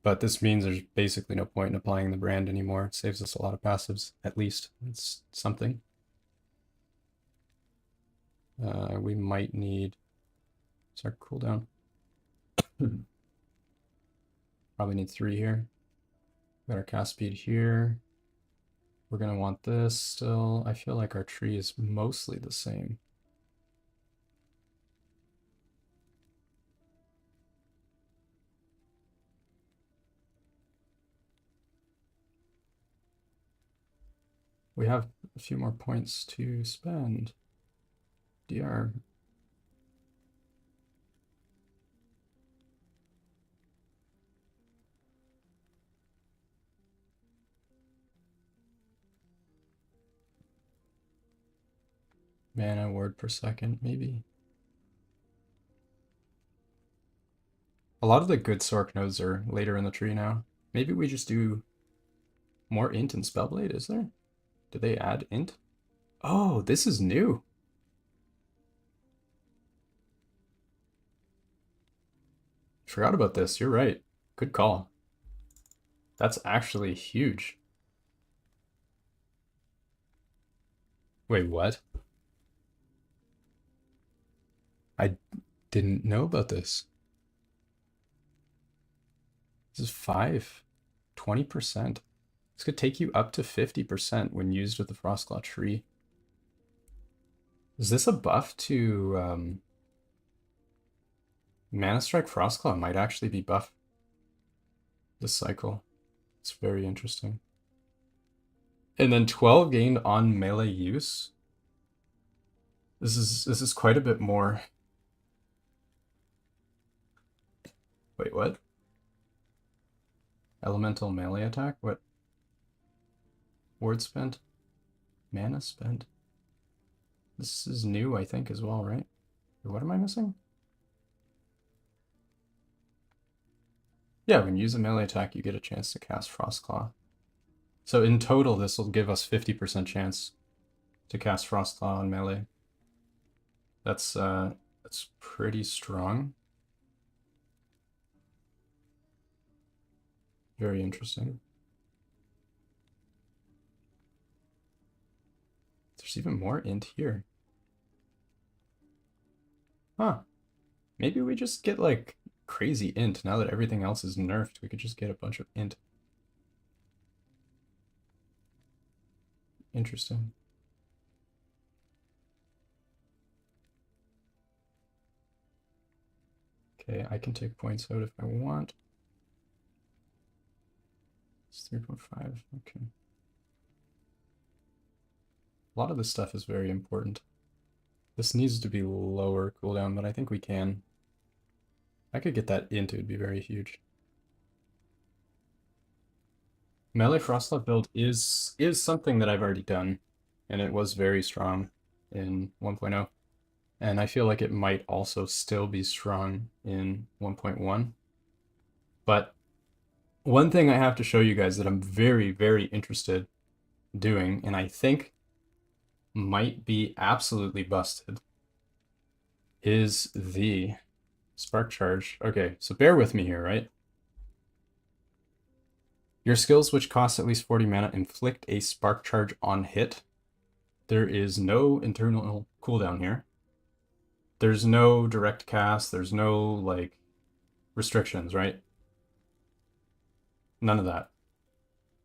But this means there's basically no point in applying the brand anymore. It saves us a lot of passives, at least. It's something. We might need... What's our cooldown? Probably need 3 here. Got our cast speed here. We're going to want this still. I feel like our tree is mostly the same. We have a few more points to spend. DR. Mana word per second, maybe. A lot of the good Sorc nodes are later in the tree now. Maybe we just do more int and Spellblade, is there? Did they add int? Oh, this is new. Forgot about this. You're right. Good call. That's actually huge. Wait, what? I didn't know about this. This is 20%. This could take you up to 50% when used with the Frostclaw tree. Is this a buff to Mana Strike? Frostclaw might actually be buff this cycle. It's very interesting. And then 12 gained on melee use. This is quite a bit more. Wait, what? Elemental melee attack? What? Word spent? Mana spent? This is new, I think, as well, right? What am I missing? Yeah, when you use a melee attack, you get a chance to cast Frostclaw. So in total, this will give us 50% chance to cast Frostclaw on melee. That's pretty strong. Very interesting. There's even more int here. Huh. Maybe we just get like crazy int. Now that everything else is nerfed, we could just get a bunch of int. Interesting. Okay, I can take points out if I want. It's 3.5, okay. A lot of this stuff is very important. This needs to be lower cooldown, but I think we can. I could get that int, it would be very huge. Melee Frostclaw build is something that I've already done, and it was very strong in 1.0. And I feel like it might also still be strong in 1.1. But one thing I have to show you guys that I'm very, very interested doing, and I think might be absolutely busted, is the Spark Charge. Okay, so bear with me here, right? Your skills which cost at least 40 mana inflict a Spark Charge on hit. There is no internal cooldown here. there's no direct cast, there's no like restrictions, right? None of that.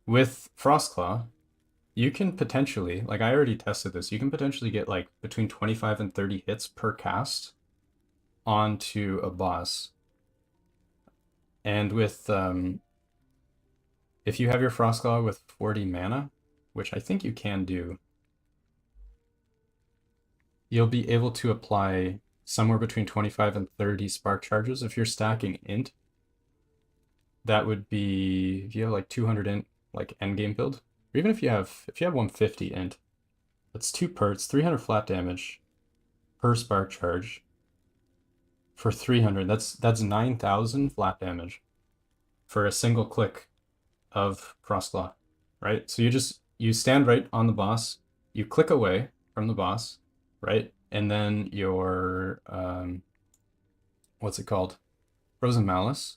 With Frostclaw, you can potentially, like I already tested this, you can potentially get like between 25 and 30 hits per cast onto a boss. And with if you have your Frostclaw with 40 mana, which I think you can do, you'll be able to apply somewhere between 25 and 30 spark charges. If you're stacking int, that would be, if you have like 200 int, like endgame build, or even if you have 150 int, that's 2 perts, 300 flat damage per spark charge for 300. That's 9,000 flat damage for a single click of Frostclaw, right? So you stand right on the boss, you click away from the boss, right? And then your what's it called? Frozen Malice.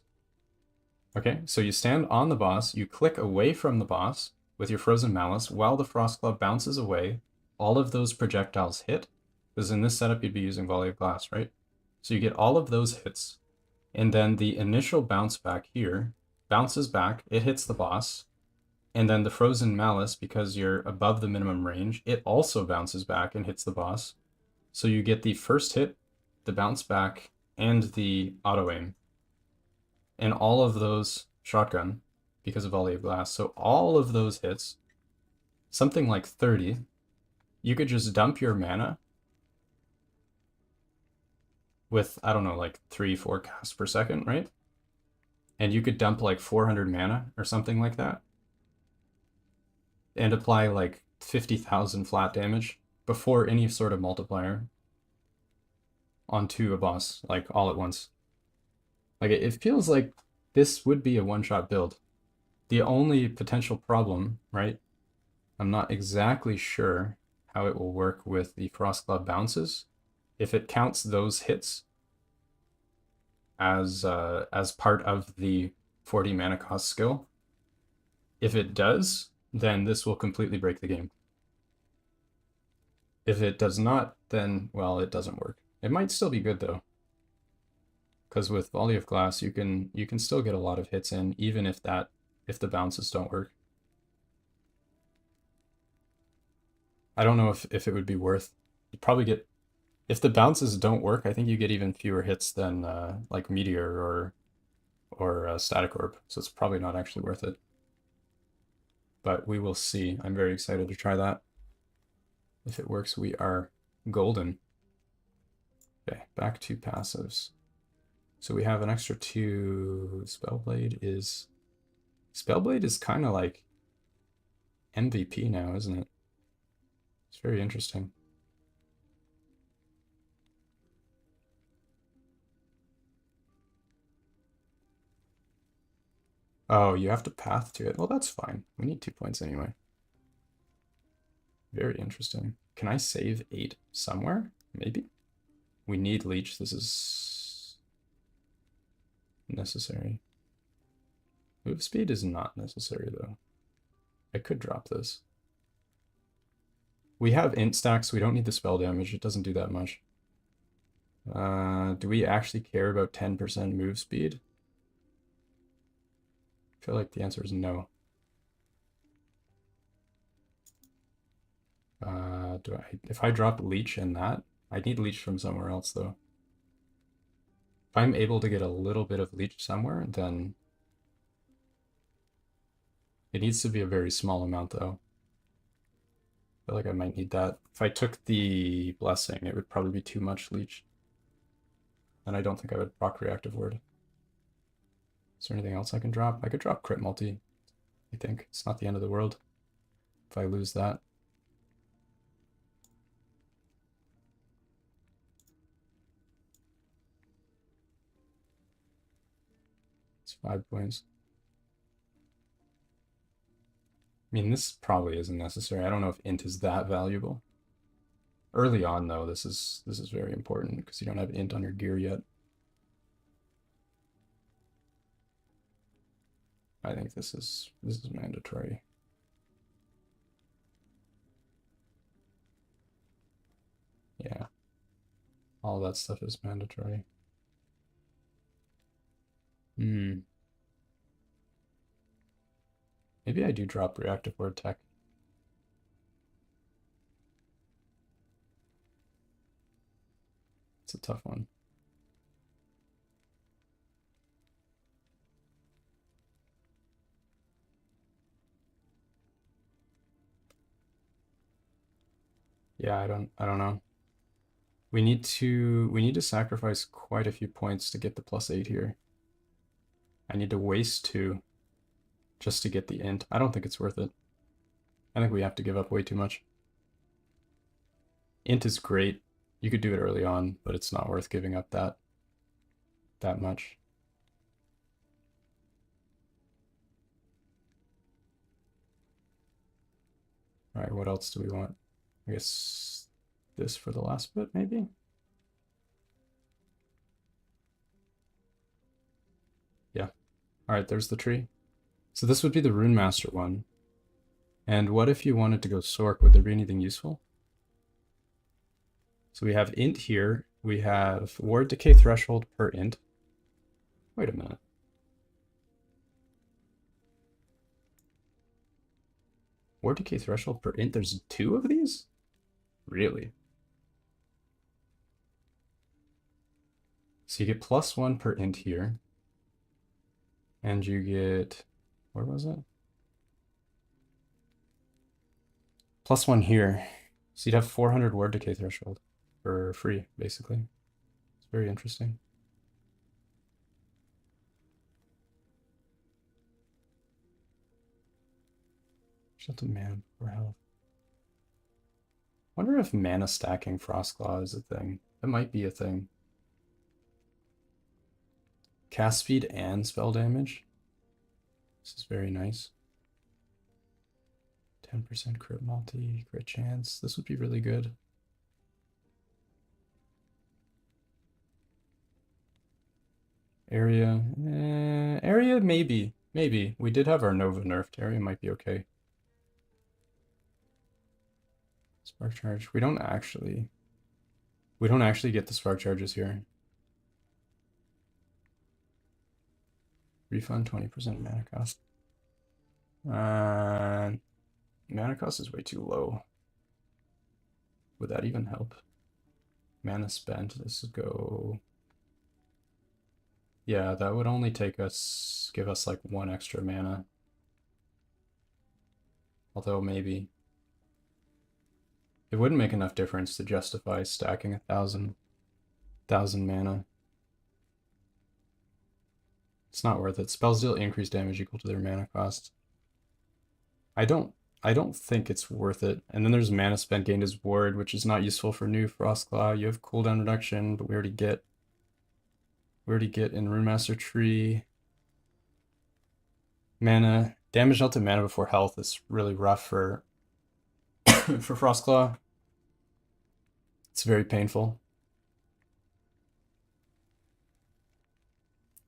Okay, so you stand on the boss, you click away from the boss with your Frozen Malice while the Frostclaw bounces away. All of those projectiles hit, because in this setup you'd be using Volley of Glass, right? So you get all of those hits, and then the initial bounce back here bounces back, it hits the boss, and then the Frozen Malice, because you're above the minimum range, it also bounces back and hits the boss. So you get the first hit, the bounce back, and the auto aim. And all of those shotgun because of Volley of Glass. So all of those hits, something like 30, you could just dump your mana with, I don't know, like 3-4 casts per second, right? And you could dump like 400 mana or something like that and apply like 50,000 flat damage before any sort of multiplier onto a boss, like all at once. Like it feels like this would be a one-shot build. The only potential problem, right? I'm not exactly sure how it will work with the Frostclaw bounces. If it counts those hits as part of the 40 mana cost skill. If it does, then this will completely break the game. If it does not, then, well, it doesn't work. It might still be good though, because with Volley of Glass, you can still get a lot of hits in, even if the bounces don't work. I don't know if it would be worth. You'd probably get, if the bounces don't work, I think you get even fewer hits than like Meteor or Static Orb. So it's probably not actually worth it. But we will see. I'm very excited to try that. If it works, we are golden. Okay, back to passives. So we have an extra 2. Spellblade is kind of like MVP now, isn't it? It's very interesting. Oh, you have to path to it. Well, that's fine. We need 2 points anyway. Very interesting. Can I save 8 somewhere? Maybe. We need leech. This is necessary. Move speed is not necessary though. I could drop this. We have int stacks, so we don't need the spell damage. It doesn't do that much. Do we actually care about 10% move speed? I feel like the answer is no. If I drop leech in that, I need leech from somewhere else though. If I'm able to get a little bit of leech somewhere, then it needs to be a very small amount though. I feel like I might need that. If I took the blessing, it would probably be too much leech. And I don't think I would proc reactive word. Is there anything else I can drop? I could drop crit multi, I think. It's not the end of the world if I lose that. It's 5 points. I mean, this probably isn't necessary. I don't know if int is that valuable. Early on, though, this is very important because you don't have int on your gear yet. I think this is mandatory. Yeah. All that stuff is mandatory. Hmm. Maybe I do drop reactive word tech. It's a tough one. Yeah, I don't know. We need to sacrifice quite a few points to get the +8 here. I need to waste 2 just to get the int. I don't think it's worth it. I think we have to give up way too much. Int is great. You could do it early on, but it's not worth giving up that much. All right, what else do we want? I guess this for the last bit, maybe? Yeah. All right, there's the tree. So this would be the Runemaster one. And what if you wanted to go Sorc? Would there be anything useful? So we have int here. We have ward decay threshold per int. Wait a minute. Ward decay threshold per int? There's 2 of these? Really? So you get +1 per int here. And you get, where was it? +1 here. So you'd have 400 ward decay threshold for free, basically. It's very interesting. Shut the mana for health. Wonder if mana stacking Frostclaw is a thing. That might be a thing. Cast speed and spell damage. This is very nice. 10% crit multi, crit chance. This would be really good. Area, area maybe. We did have our Nova nerfed. Area might be okay. Spark charge. We don't actually get the spark charges here. Refund 20% mana cost. Mana cost is way too low. Would that even help? Mana spent. This would go. Yeah, that would only give us like 1 extra mana. Although maybe. It wouldn't make enough difference to justify stacking 1,000 mana. It's not worth it. Spells deal increased damage equal to their mana cost. I don't think it's worth it. And then there's mana spent gained as ward, which is not useful for new Frostclaw. You have cooldown reduction, but we already get in Runemaster tree. Mana damage dealt to mana before health is really rough for for Frostclaw. It's very painful.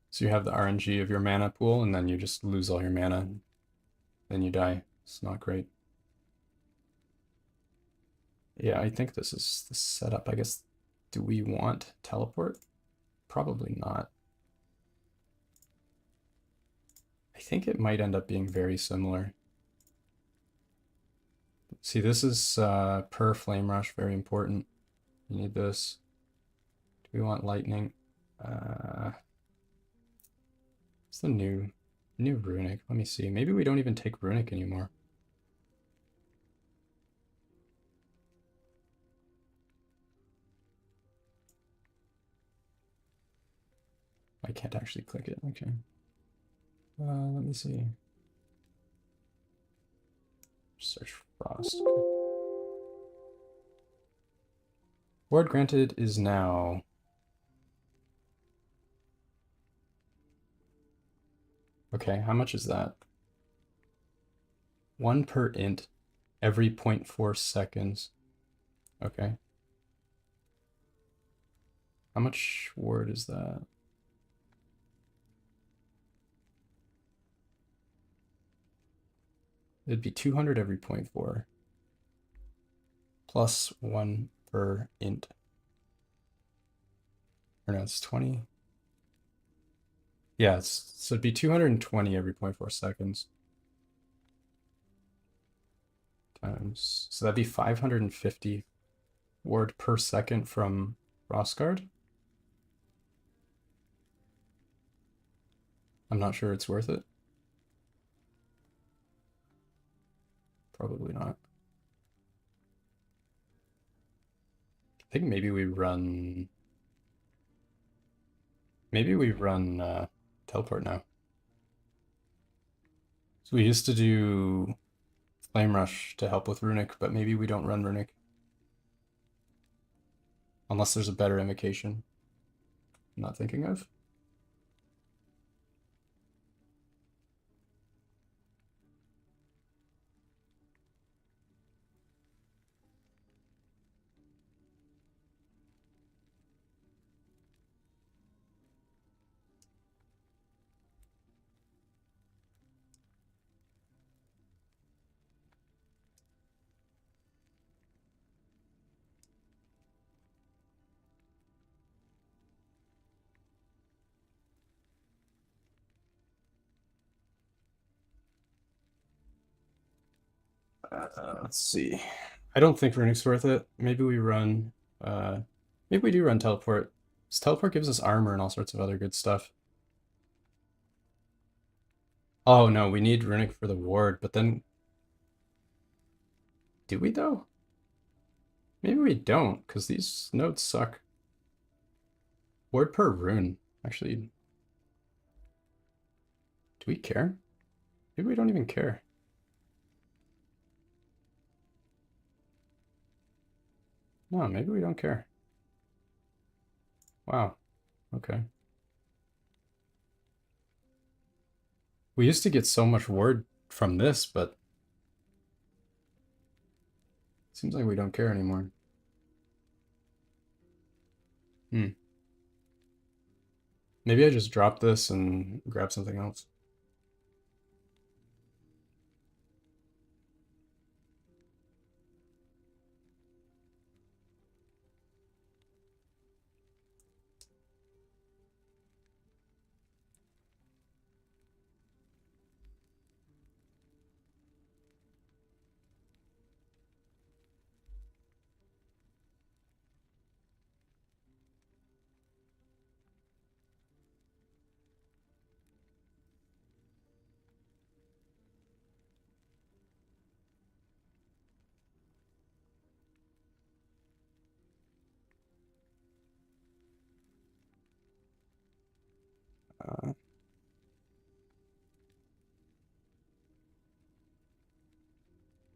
So you have the RNG of your mana pool, and then you just lose all your mana. Then you die. It's not great. Yeah, I think this is the setup. I guess, do we want teleport? Probably not. I think it might end up being very similar. See, this is per flame rush, very important. You need this. Do we want lightning? It's the new runic. Let me see. Maybe we don't even take runic anymore. I can't actually click it. Okay. Let me see. Search frost. Ward granted is now. Okay, how much is that? 1 per int every 0.4 seconds. Okay. How much ward is that? It'd be 200 every 0.4. Plus 1 per int. Or no, it's 20. Yeah, so it'd be 220 every 0.4 seconds. Times, so that'd be 550 ward per second from Frostguard. I'm not sure it's worth it. Probably not. I think maybe we run teleport now. So we used to do Flame Rush to help with Runic, but maybe we don't run Runic. Unless there's a better invocation I'm not thinking of. Let's see. I don't think Runic's worth it. Maybe we run, maybe we do run teleport. This teleport gives us armor and all sorts of other good stuff. Oh no, we need Runic for the ward, but then, do we though? Maybe we don't, because these nodes suck. Ward per rune. Actually, do we care? Maybe we don't even care. No, maybe we don't care. Wow. Okay. We used to get so much ward from this, but it seems like we don't care anymore. Maybe I just drop this and grab something else.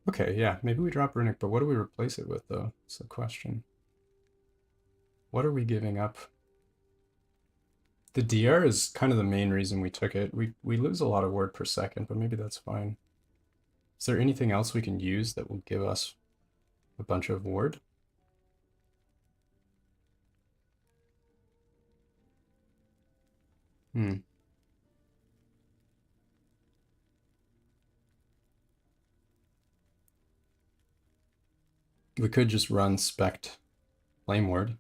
Okay, yeah, maybe we drop Runic, but what do we replace it with, though? That's the question. What are we giving up? The DR is kind of the main reason we took it. We lose a lot of word per second, but maybe that's fine. Is there anything else we can use that will give us a bunch of ward? Hmm. We could just run Spect Flame Ward.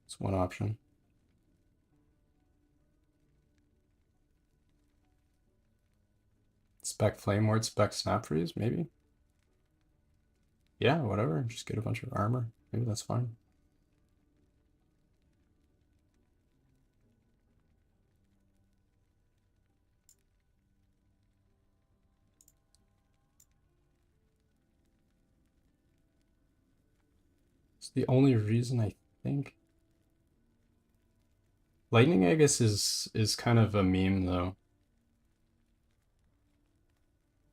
It's one option. Spec Flame Ward, Spec Snap Freeze, maybe? Yeah, whatever. Just get a bunch of armor. Maybe that's fine. It's the only reason I think. Lightning Aegis is kind of a meme though.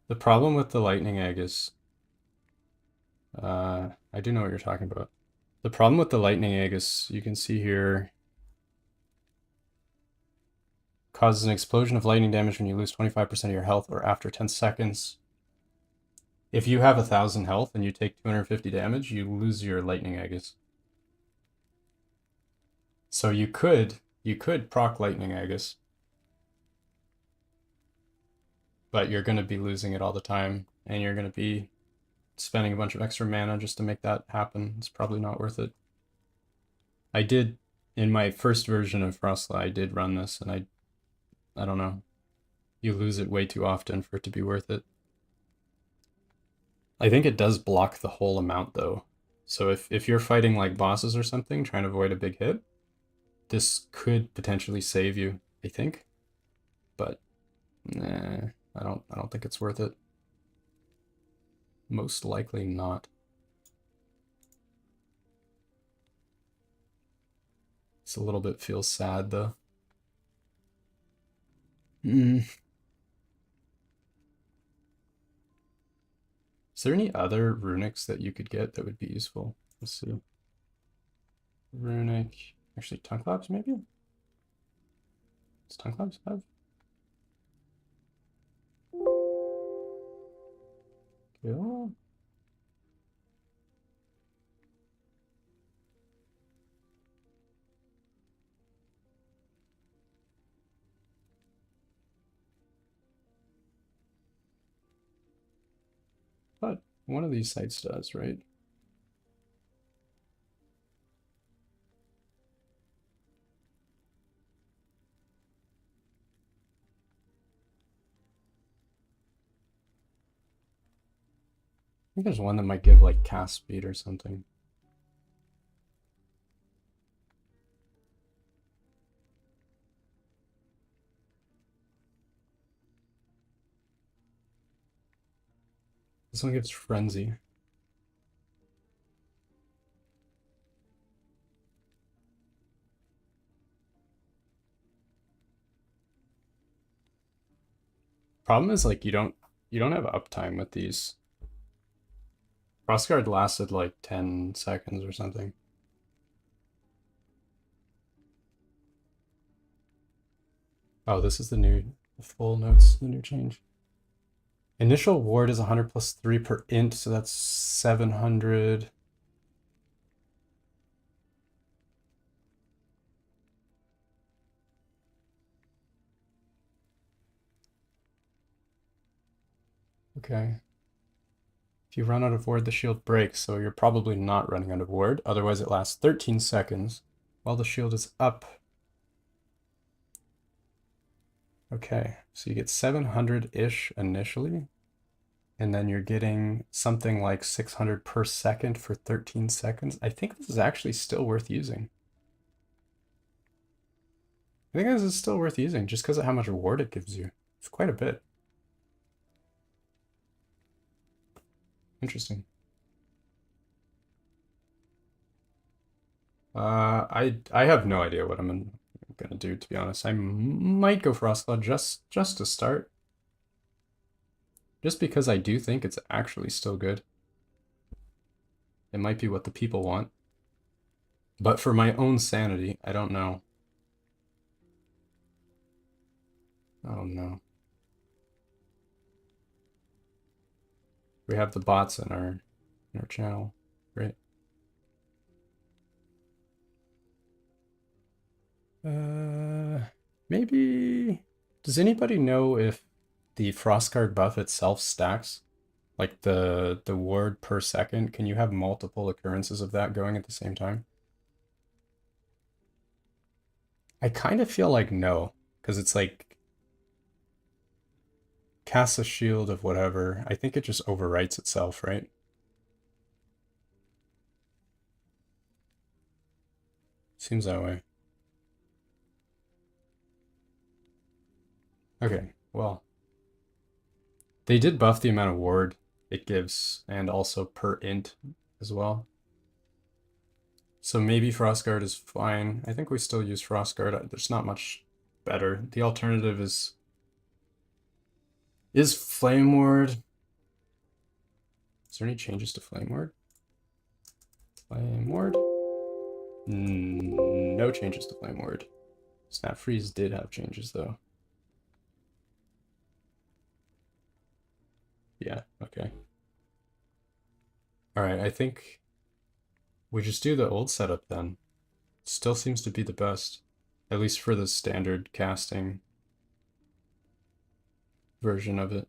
The problem with the Lightning Aegis, I do know what you're talking about. The problem with the Lightning Aegis, you can see here, causes an explosion of lightning damage when you lose 25% of your health or after 10 seconds. If you have 1,000 health and you take 250 damage, you lose your Lightning Aegis. So you could proc Lightning Aegis, but you're going to be losing it all the time, and you're going to be spending a bunch of extra mana just to make that happen. It's probably not worth it. I did, in my first version of Frostlaw, I did run this, and I don't know. You lose it way too often for it to be worth it. I think it does block the whole amount, though. So if you're fighting like bosses or something, trying to avoid a big hit, this could potentially save you, I think. But nah, I don't think it's worth it. Most likely not. It's a little bit feels sad though. Is there any other runics that you could get that would be useful? Let's see. Runic. Actually, tongue claps maybe? Does tongue claps have? Kill? But one of these sites does, right? I think there's one that might give like cast speed or something. This one gives frenzy. Problem is like you don't have uptime with these. Crossguard lasted like 10 seconds or something. Oh, this is the full notes, the new change. Initial ward is 100 plus 3 per int, so that's 700. Okay. If you run out of ward, the shield breaks, so you're probably not running out of ward. Otherwise, it lasts 13 seconds while the shield is up. Okay, so you get 700-ish initially, and then you're getting something like 600 per second for 13 seconds. I think this is actually still worth using. I think this is still worth using just because of how much reward it gives you. It's quite a bit. Interesting. I have no idea what I'm gonna do, to be honest. I might go Frostlaw just to start. Just because I do think it's actually still good. It might be what the people want. But for my own sanity, I don't know. Oh no. We have the bots in our channel. Great. Maybe. Does anybody know if the Frostguard buff itself stacks? Like the ward per second? Can you have multiple occurrences of that going at the same time? I kind of feel like no, because it's like casts a shield of whatever. I think it just overwrites itself, right? Seems that way. Okay, well. They did buff the amount of ward it gives, and also per int as well. So maybe Frostguard is fine. I think we still use Frostguard. There's not much better. The alternative is Flame Ward. Is there any changes to Flame Ward? Flame Ward? No changes to Flame Ward. Snap Freeze did have changes though. Yeah, okay. Alright, I think we just do the old setup then. Still seems to be the best. At least for the standard casting version of it.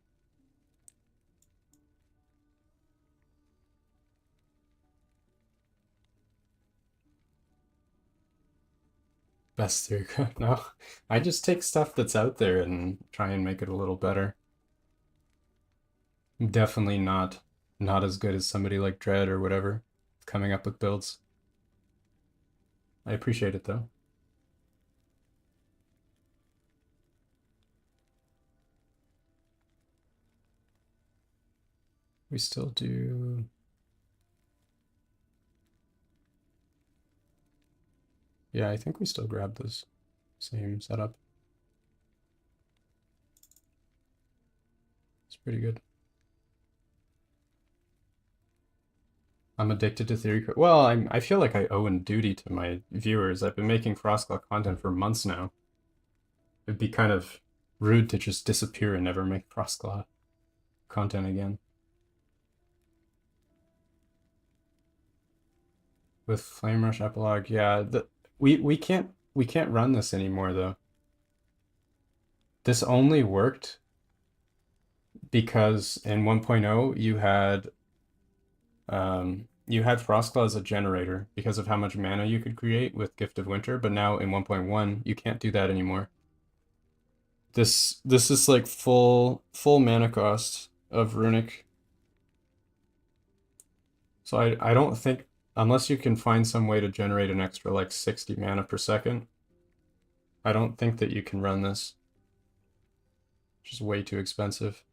Best theory craft. No, I just take stuff that's out there and try and make it a little better. Definitely not as good as somebody like Dread or whatever coming up with builds. I appreciate it though. We still do. Yeah, I think we still grab this same setup. It's pretty good. I'm addicted to theory. Well, I feel like I owe a duty to my viewers. I've been making Frostclaw content for months now. It'd be kind of rude to just disappear and never make Frostclaw content again. With Flame Rush Epilogue, yeah, we can't run this anymore though. This only worked because in 1.0 you had Frostclaw as a generator because of how much mana you could create with Gift of Winter, but now in 1.1 you can't do that anymore. This is like full mana cost of Runic. So I don't think, unless you can find some way to generate an extra like 60 mana per second, I don't think that you can run this. Which is way too expensive.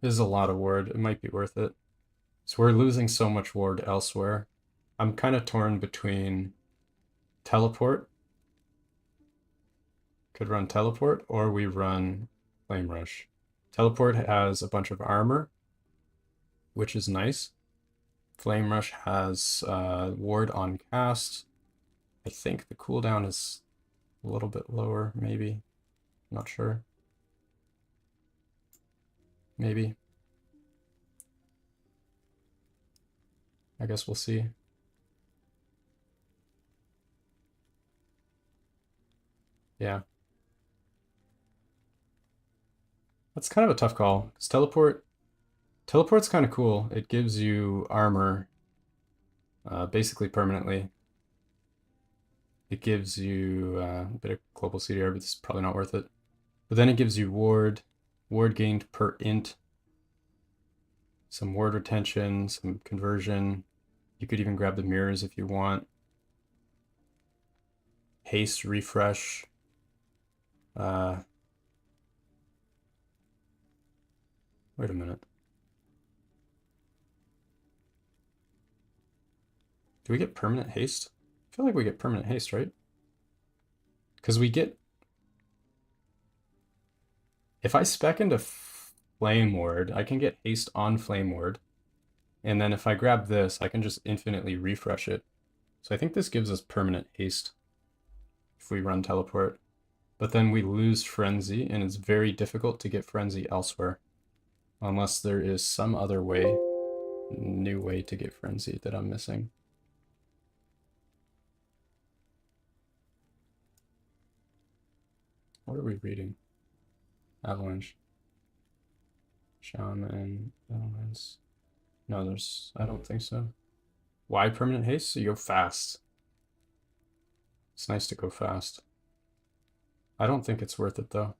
This is a lot of ward. It might be worth it. So we're losing so much ward elsewhere. I'm kind of torn between teleport. Could run teleport, or we run flame rush. Teleport has a bunch of armor, which is nice. Flame rush has ward on cast. I think the cooldown is a little bit lower, maybe. Not sure. Maybe. I guess we'll see. Yeah. That's kind of a tough call, because teleport's kind of cool. It gives you armor basically permanently. It gives you a bit of global CDR, but it's probably not worth it. But then it gives you ward gained per int, some ward retention, some conversion. You could even grab the mirrors if you want. Haste, refresh. Wait a minute. Do we get permanent haste? I feel like we get permanent haste, right? Because we get... If I spec into Flame Ward, I can get haste on Flame Ward. And then if I grab this, I can just infinitely refresh it. So I think this gives us permanent haste if we run teleport. But then we lose Frenzy, and it's very difficult to get Frenzy elsewhere. Unless there is some other way, new way to get Frenzy that I'm missing. What are we reading? Avalanche. Shaman, Elements. No, I don't think so. Why permanent haste? So you go fast. It's nice to go fast. I don't think it's worth it though.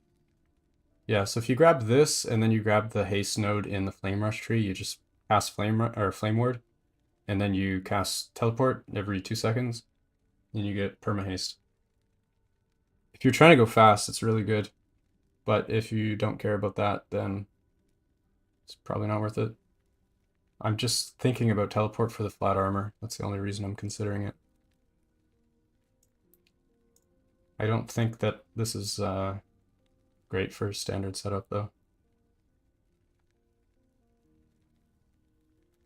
Yeah, so if you grab this and then you grab the haste node in the Flame Rush tree, you just cast Flame Ward, and then you cast Teleport every 2 seconds, and you get perma haste. If you're trying to go fast, it's really good. But if you don't care about that, then it's probably not worth it. I'm just thinking about teleport for the flat armor. That's the only reason I'm considering it. I don't think that this is great for standard setup though.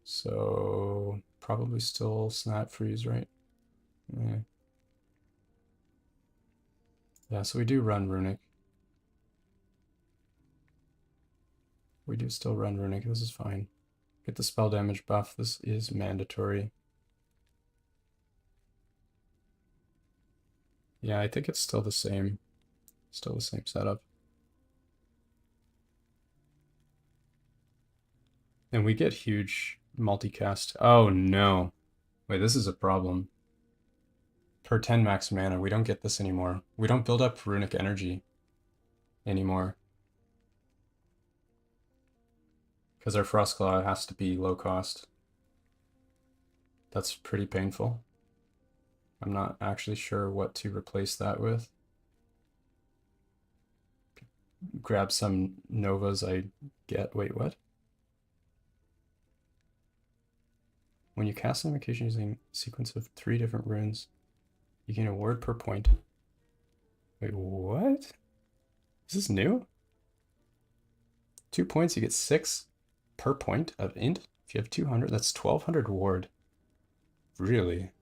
So probably still snap freeze, right? Yeah. Yeah, so we do run Runic. We do still run Runic, this is fine. Get the spell damage buff, this is mandatory. Yeah, I think it's still the same setup. And we get huge multicast. Oh no. Wait, this is a problem. Per 10 max mana, we don't get this anymore. We don't build up runic energy anymore. Because our Frostclaw has to be low cost. That's pretty painful. I'm not actually sure what to replace that with. Grab some Novas I get. Wait, what? When you cast an invocation using a sequence of 3 different runes, you gain a word per point. Wait, what? Is this new? 2 points, you get 6 per point of int. If you have 200, that's 1200 ward. Really?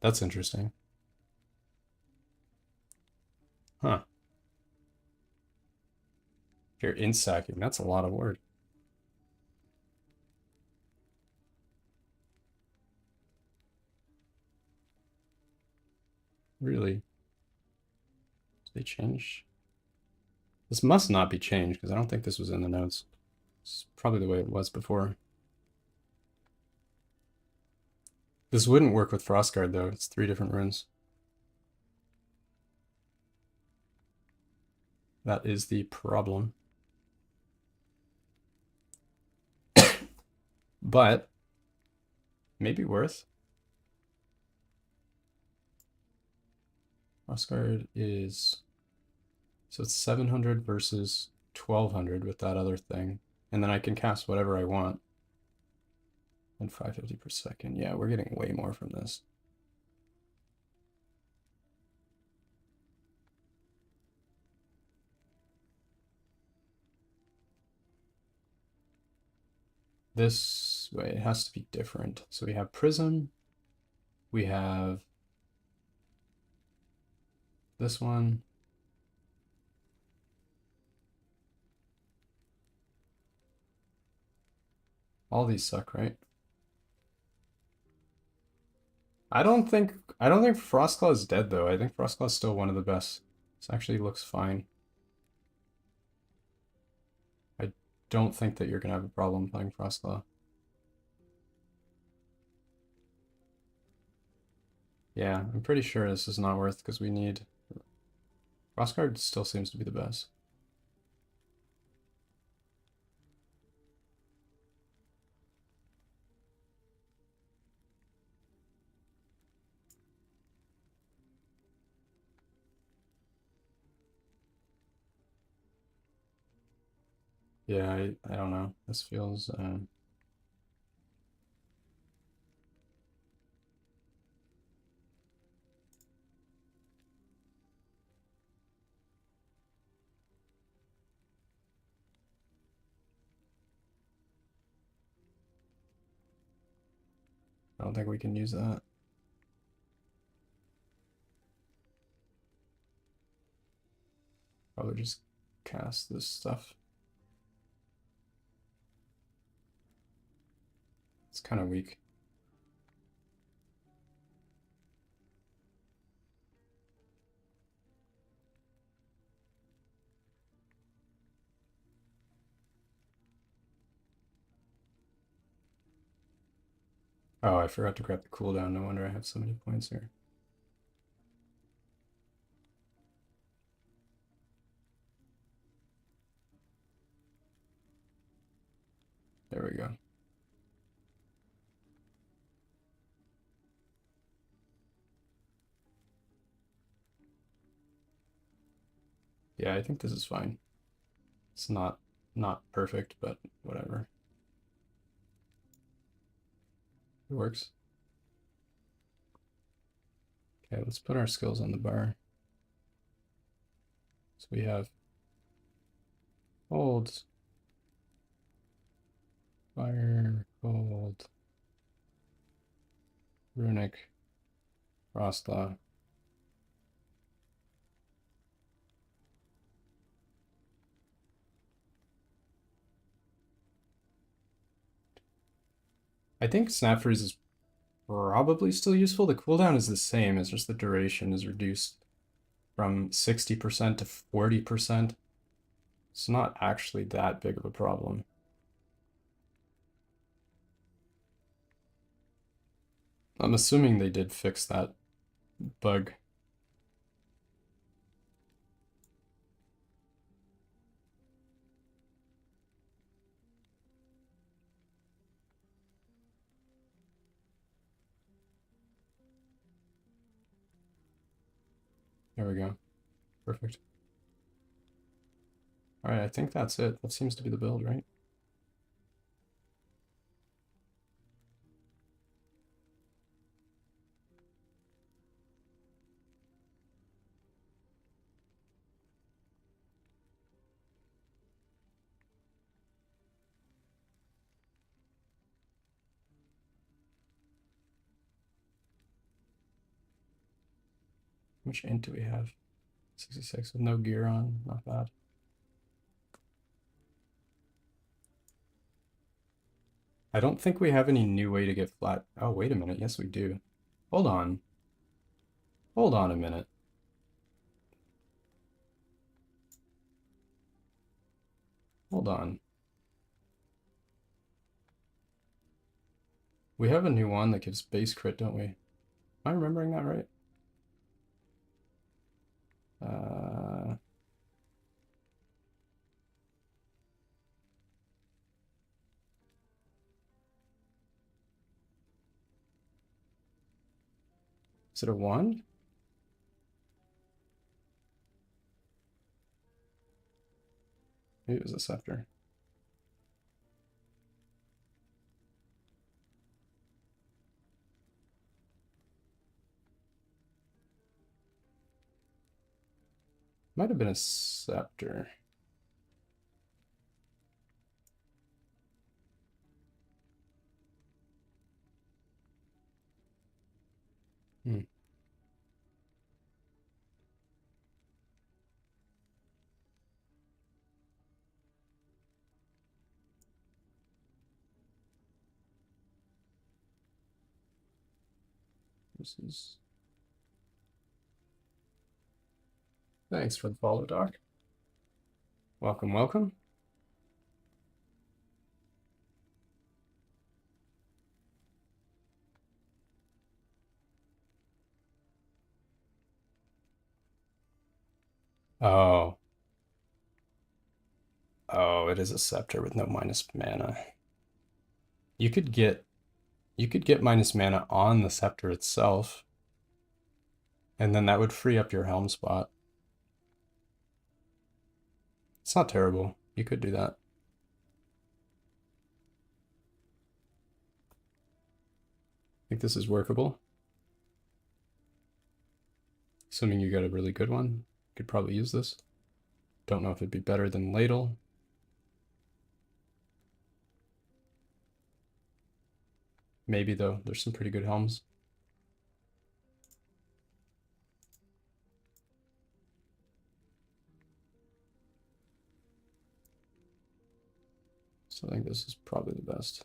That's interesting. Huh. If you're int sacking, that's a lot of word. Really? Did they change? This must not be changed because I don't think this was in the notes. It's probably the way it was before. This wouldn't work with Frostguard though. It's 3 different runes. That is the problem. But maybe worth. Frostguard is, so it's 700 versus 1200 with that other thing. And then I can cast whatever I want. And 550 per second. Yeah, we're getting way more from this. This way, it has to be different. So we have Prism. We have this one. All these suck, right? I don't think Frostclaw is dead though. I think Frostclaw is still one of the best. This actually looks fine. I don't think that you're gonna have a problem playing Frostclaw. Yeah, I'm pretty sure this is not worth because we need Frostguard still seems to be the best. Yeah, I don't know. This feels I don't think we can use that. Probably just cast this stuff. It's kind of weak. Oh, I forgot to grab the cooldown. No wonder I have so many points here. There we go. Yeah, I think this is fine. It's not perfect, but whatever. It works. Okay, let's put our skills on the bar. So we have cold, fire, cold, runic, frostlaw. I think Snap Freeze is probably still useful. The cooldown is the same, it's just the duration is reduced from 60% to 40%. It's not actually that big of a problem. I'm assuming they did fix that bug. There we go. Perfect. All right, I think that's it. That seems to be the build, right? How much int do we have? 66 with no gear on, not bad. I don't think we have any new way to get flat. Oh, wait a minute. Yes, we do. Hold on. Hold on a minute. Hold on. We have a new one that gives base crit, don't we? Am I remembering that right? Is it a wand? Maybe it was a scepter. Might have been a scepter. Hmm. This is... Thanks for the follow, Doc. Welcome, welcome. Oh. Oh, it is a scepter with no minus mana. You could get minus mana on the scepter itself, and then that would free up your helm spot. It's not terrible. You could do that. I think this is workable. Assuming you got a really good one, could probably use this. Don't know if it'd be better than Ladle. Maybe though, there's some pretty good helms. So I think this is probably the best.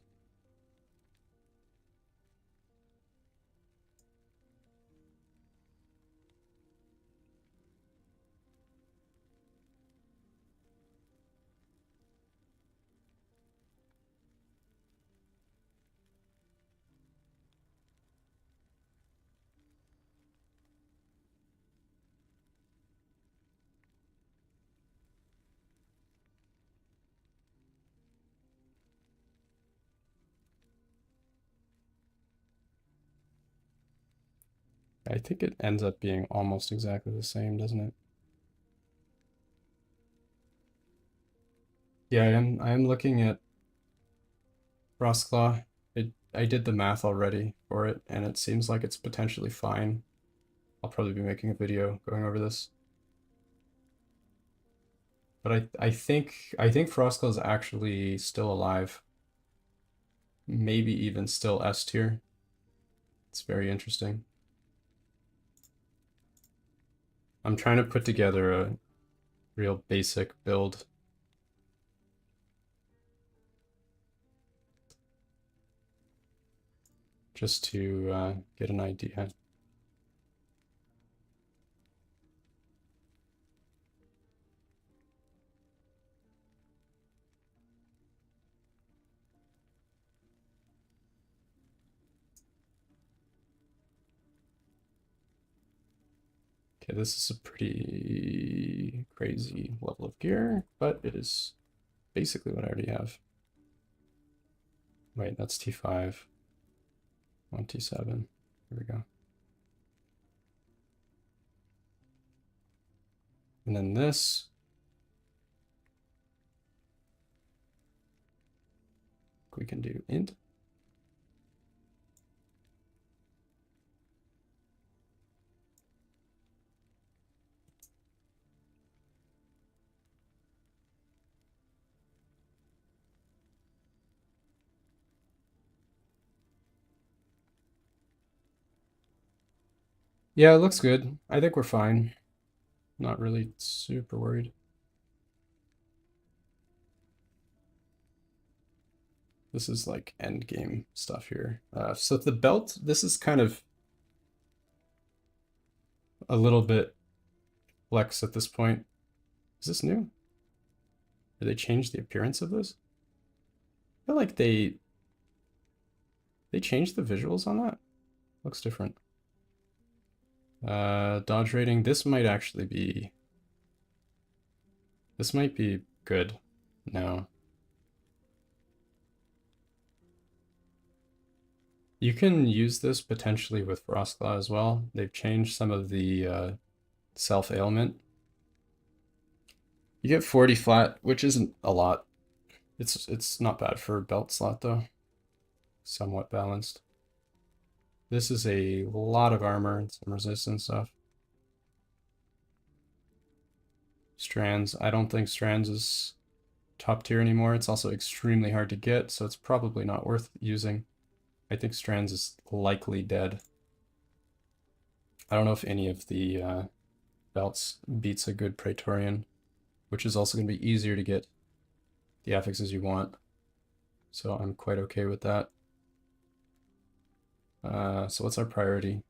I think it ends up being almost exactly the same, doesn't it? Yeah, I am looking at Frostclaw. I did the math already for it, and it seems like it's potentially fine. I'll probably be making a video going over this. But I think Frostclaw is actually still alive. Maybe even still S tier. It's very interesting. I'm trying to put together a real basic build. Just to get an idea. Okay, this is a pretty crazy level of gear, but it is basically what I already have. Wait, that's T5. 1 T7. Here we go. And then this. We can do int. Yeah, it looks good. I think we're fine. Not really super worried. This is like endgame stuff here. So the belt, this is kind of a little bit flex at this point. Is this new? Did they change the appearance of this? I feel like they changed the visuals on that. Looks different. Dodge rating. This might actually be. This might be good now. You can use this potentially with Frostclaw as well. They've changed some of the self-ailment. You get 40 flat, which isn't a lot. It's not bad for a belt slot though. Somewhat balanced. This is a lot of armor and some resistance stuff. Strands. I don't think Strands is top tier anymore. It's also extremely hard to get, so it's probably not worth using. I think Strands is likely dead. I don't know if any of the belts beats a good Praetorian, which is also going to be easier to get the affixes you want. So I'm quite okay with that. So what's our priority?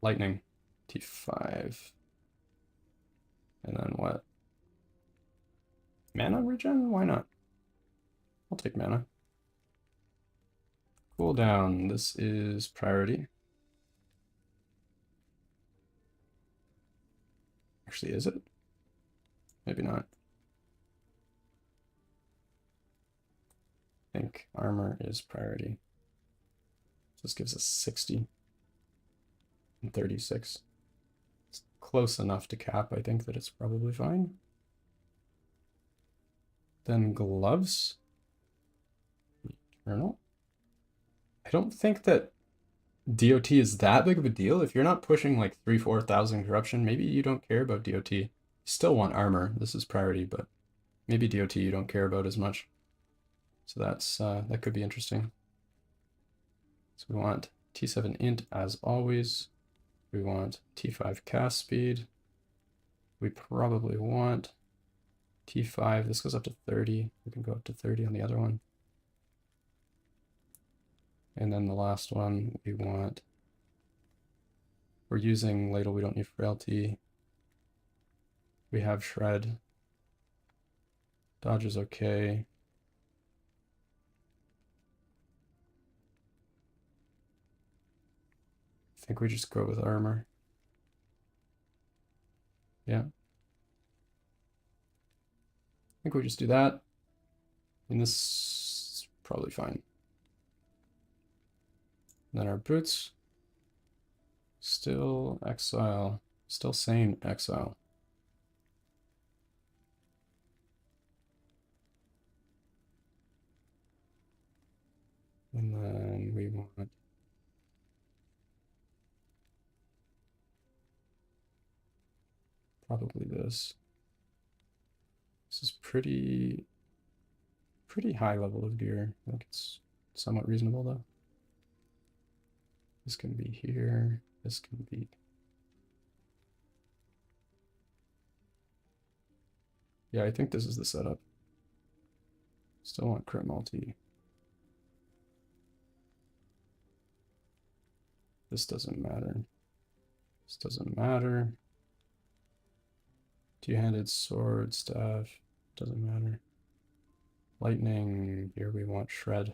Lightning. T5. And then what? Mana regen? Why not? I'll take mana. Cooldown. This is priority. Actually, is it? Maybe not. I think armor is priority. This gives us 60 and 36. It's close enough to cap, I think, that it's probably fine. Then gloves. Eternal. I don't think that DOT is that big of a deal. If you're not pushing like 3,000-4,000 corruption, maybe you don't care about DOT. You still want armor. This is priority, but maybe DOT you don't care about as much. So that's that could be interesting. So we want T7 int as always. We want T5 cast speed. We probably want T5. This goes up to 30. We can go up to 30 on the other one. And then the last one, we're using ladle, we don't need frailty. We have shred. Dodge is okay. I think we just go with armor. Yeah. I think we just do that. And this is probably fine. And then our boots. Still exile. Still sane exile. And then we want probably this. This is pretty high level of gear. I think it's somewhat reasonable though. This can be here. This can be. Yeah, I think this is the setup. Still want crit multi. This doesn't matter. This doesn't matter. Two-handed sword, staff, doesn't matter. Lightning, here we want shred.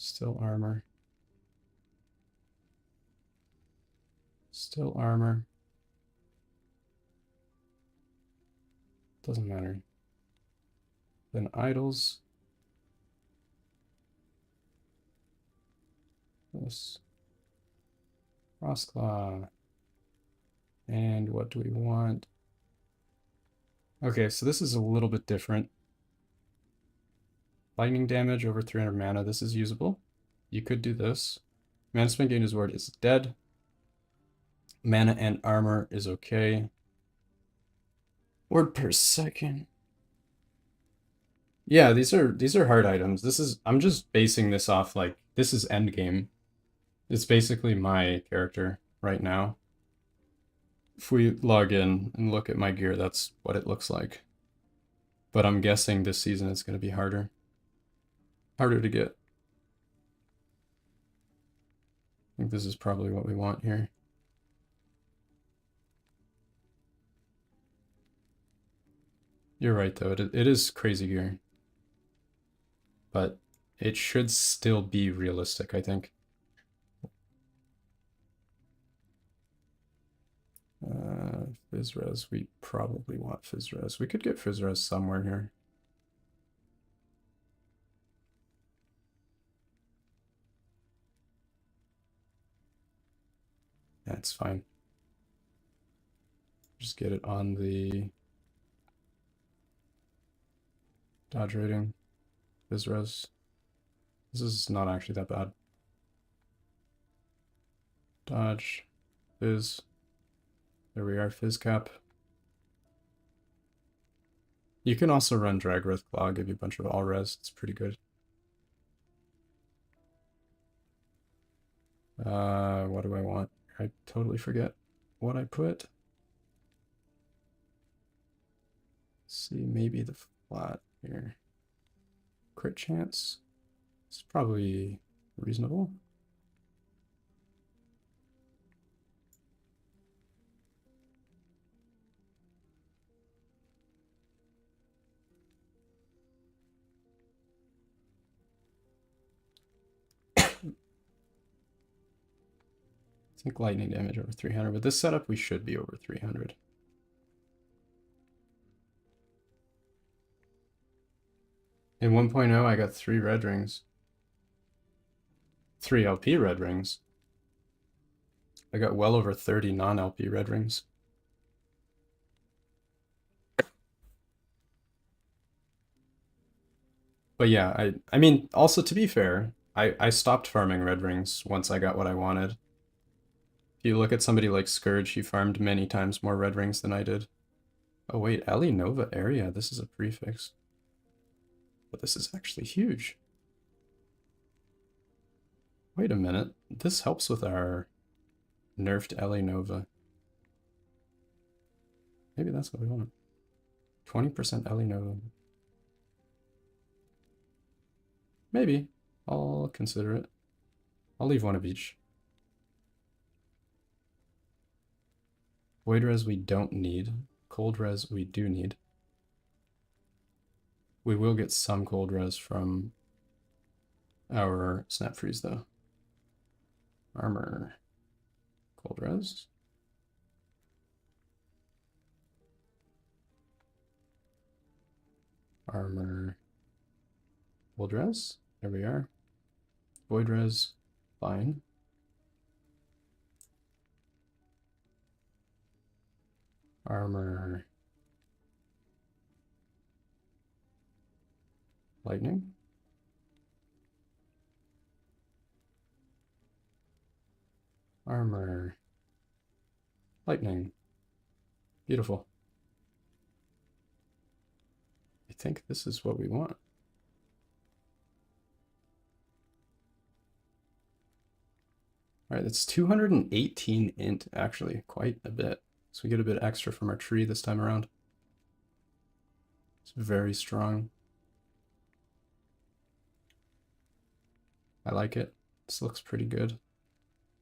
Still armor. Still armor. Doesn't matter. Then idols. This. Frostclaw. And what do we want? Okay, so this is a little bit different. Lightning damage over 300 mana. This is usable. You could do this. Mana spent gained as ward is dead. Mana and armor is okay. Word per second. Yeah, these are hard items. I'm just basing this off like this is Endgame. It's basically my character right now. If we log in and look at my gear, that's what it looks like. But I'm guessing this season it's going to be harder. Harder to get. I think this is probably what we want here. You're right, though. It is crazy gear. But it should still be realistic, I think. Fizzres, we probably want Fizzres. We could get Fizzres somewhere here. That's fine. Just get it on the dodge rating. Fizzres. This is not actually that bad. Dodge. Fizz. There we are, Fizz cap. You can also run Dragrith Claw, give you a bunch of all res. It's pretty good. What do I want? I totally forget what I put. Let's see, maybe the flat here. Crit chance. It's probably reasonable. I think lightning damage over 300, but this setup we should be over 300. In 1.0, I got 3 red rings. 3 LP red rings. I got well over 30 non-LP red rings. But yeah, I mean, also to be fair, I stopped farming red rings once I got what I wanted. If you look at somebody like Scourge, he farmed many times more red rings than I did. Oh wait, Ellie Nova area, this is a prefix. But this is actually huge. Wait a minute, this helps with our nerfed Ellie Nova. Maybe that's what we want. 20% Ellie Nova. Maybe. I'll consider it. I'll leave one of each. Void res we don't need. Cold res we do need. We will get some cold res from our snap freeze though. Armor. Cold res. Armor. Cold res. There we are. Void res. Fine. Armor. Lightning. Armor. Lightning. Beautiful. I think this is what we want. All right, that's 218 int, actually, quite a bit. So we get a bit extra from our tree this time around. It's very strong. I like it. This looks pretty good.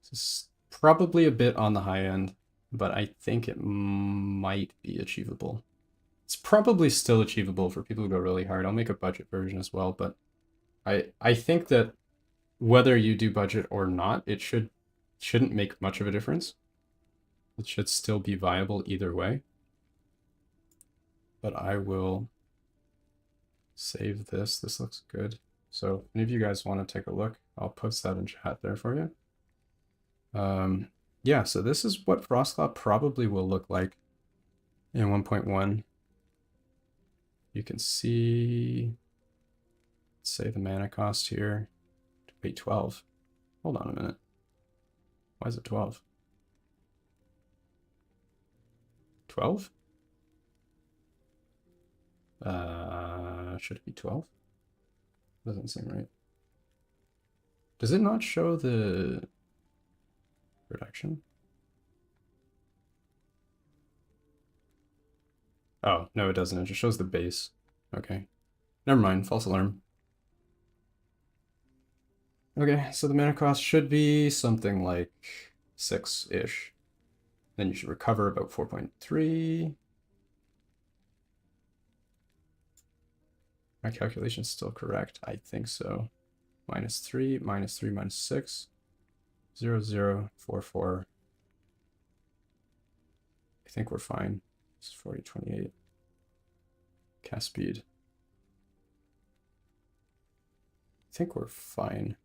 This is probably a bit on the high end, but I think it might be achievable. It's probably still achievable for people who go really hard. I'll make a budget version as well, but I think that whether you do budget or not, it shouldn't make much of a difference. It should still be viable either way. But I will save this. This looks good. So if any of you guys want to take a look, I'll post that in chat there for you. Yeah, so this is what Frostclaw probably will look like in 1.1. You can see, let's say the mana cost here, to pay 12. Hold on a minute. Why is it 12? 12? Should it be 12? Doesn't seem right. Does it not show the reduction? Oh, no, it doesn't. It just shows the base. Okay. Never mind. False alarm. Okay, so the mana cost should be something like 6-ish. Then you should recover about 4.3. My calculation is still correct. I think so. -3, -3, -6. 0, 0, 4, 4. I think we're fine. It's 40, 28. Cast speed. I think we're fine.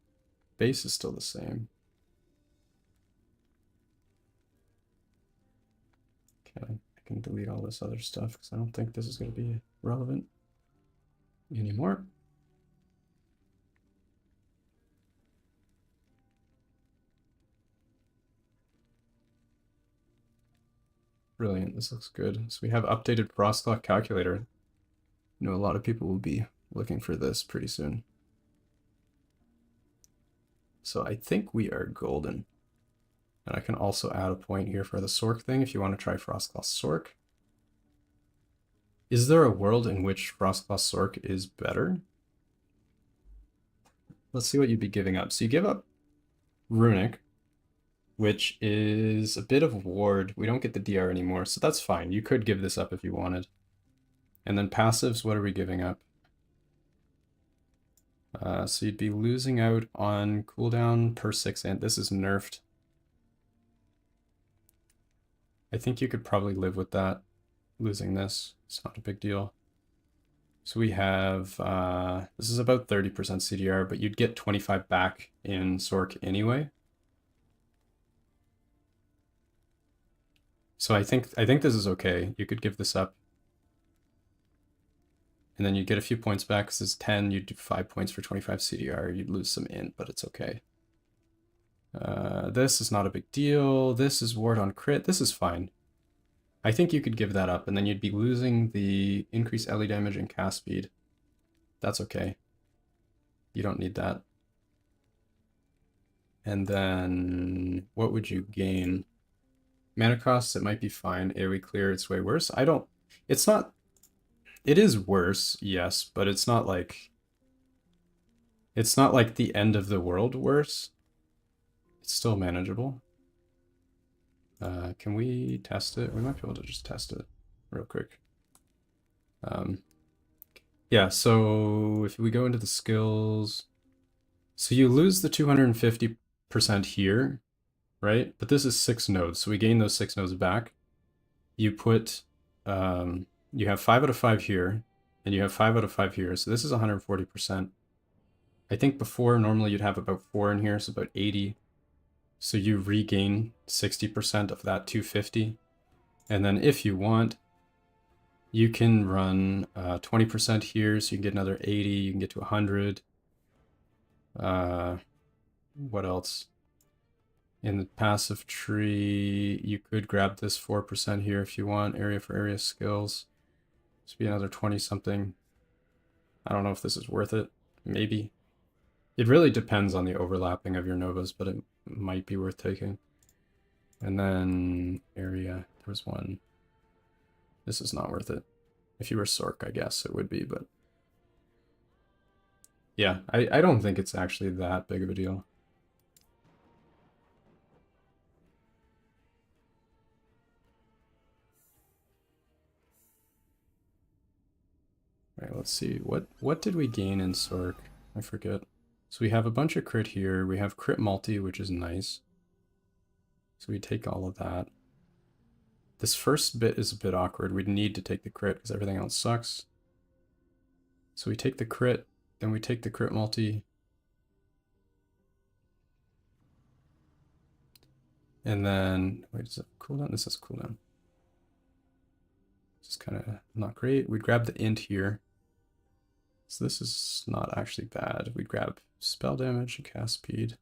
Base is still the same. Okay, I can delete all this other stuff because I don't think this is going to be relevant anymore. Brilliant, this looks good. So we have updated Frostclaw calculator. I know a lot of people will be looking for this pretty soon. So I think we are golden. And I can also add a point here for the Sork thing if you want to try Frostclaw Sork. Is there a world in which Frostclaw Sork is better? Let's see what you'd be giving up. So you give up Runic, which is a bit of ward. We don't get the DR anymore, so that's fine. You could give this up if you wanted. And then passives, what are we giving up? So you'd be losing out on cooldown per 6 int. This is nerfed. I think you could probably live with that, losing this. It's not a big deal. So we have, this is about 30% CDR, but you'd get 25 back in Sork anyway. So I think this is okay. You could give this up. And then you get a few points back because it's 10, you'd do 5 points for 25 CDR. You'd lose some int, but it's okay. This is not a big deal. This is ward on crit. This is fine. I think you could give that up, and then you'd be losing the increased LE damage and cast speed. That's okay. You don't need that. And then what would you gain? Mana costs, it might be fine. AoE clear, it's way worse. It's not, it is worse, yes, but it's not like the end of the world worse. It's still manageable. Can we test it? We might be able to just test it real quick. Yeah, so if we go into the skills, so you lose the 250% here, right? But this is 6 nodes, so we gain those 6 nodes back. You put, you have 5 out of 5 here, and you have 5 out of 5 here, so this is 140%. I think before, normally you'd have about 4 in here, so about 80. So you regain 60% of that 250. And then if you want, you can run 20% here, so you can get another 80, you can get to 100. What else? In the passive tree, you could grab this 4% here if you want, area for area skills. This would be another 20 something. I don't know if this is worth it. Maybe. It really depends on the overlapping of your novas, but it might be worth taking. And then area, there was one. This is not worth it. If you were Sork, I guess it would be, but yeah, I don't think it's actually that big of a deal. All right, let's see. What did we gain in Sork? I forget. So we have a bunch of crit here. We have crit multi, which is nice. So we take all of that. This first bit is a bit awkward. We'd need to take the crit because everything else sucks. So we take the crit, then we take the crit multi. And then, wait, is it cooldown? This is cooldown. This is kind of not great. We'd grab the int here. So this is not actually bad. We'd grab spell damage and cast speed.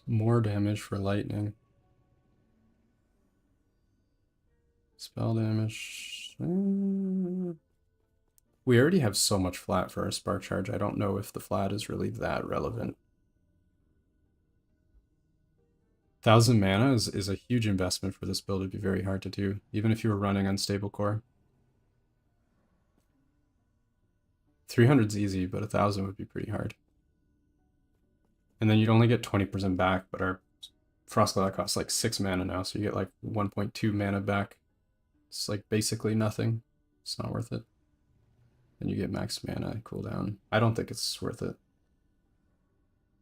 More damage for lightning. Spell damage. We already have so much flat for our spark charge. I don't know if the flat is really that relevant. 1,000 mana is a huge investment for this build. It'd be very hard to do, even if you were running unstable core. 300's easy, but 1,000 would be pretty hard. And then you'd only get 20% back, but our Frostclaw costs like 6 mana now, so you get like 1.2 mana back. It's like basically nothing. It's not worth it. Then you get max mana cooldown. I don't think it's worth it.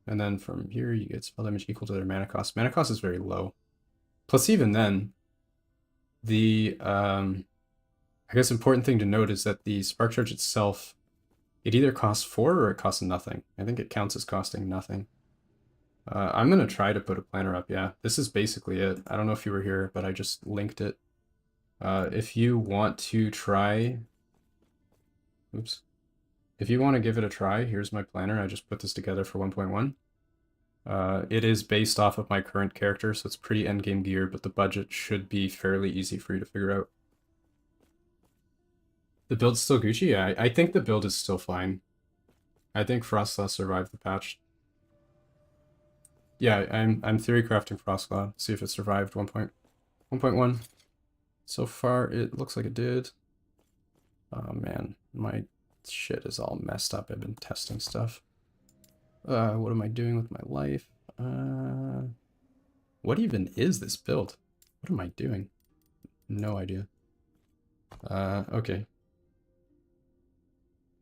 And then from here, you get spell damage equal to their mana cost. Mana cost is very low. Plus, even then, the I guess important thing to note is that the spark charge itself, it either costs 4 or it costs nothing. I think it counts as costing nothing. I'm gonna try to put a planner up. Yeah, this is basically it. I don't know if you were here, but I just linked it. If you want to try, oops. If you want to give it a try, here's my planner. I just put this together for 1.1. It is based off of my current character, so it's pretty endgame gear, but the budget should be fairly easy for you to figure out. The build's still Gucci? Yeah, I think the build is still fine. I think Frostclaw survived the patch. Yeah, I'm theory crafting Frostclaw. See if it survived 1.1. So far, it looks like it did. Oh man, my shit is all messed up. I've been testing stuff. What am I doing with my life? What even is this build? What am I doing? No idea. Okay.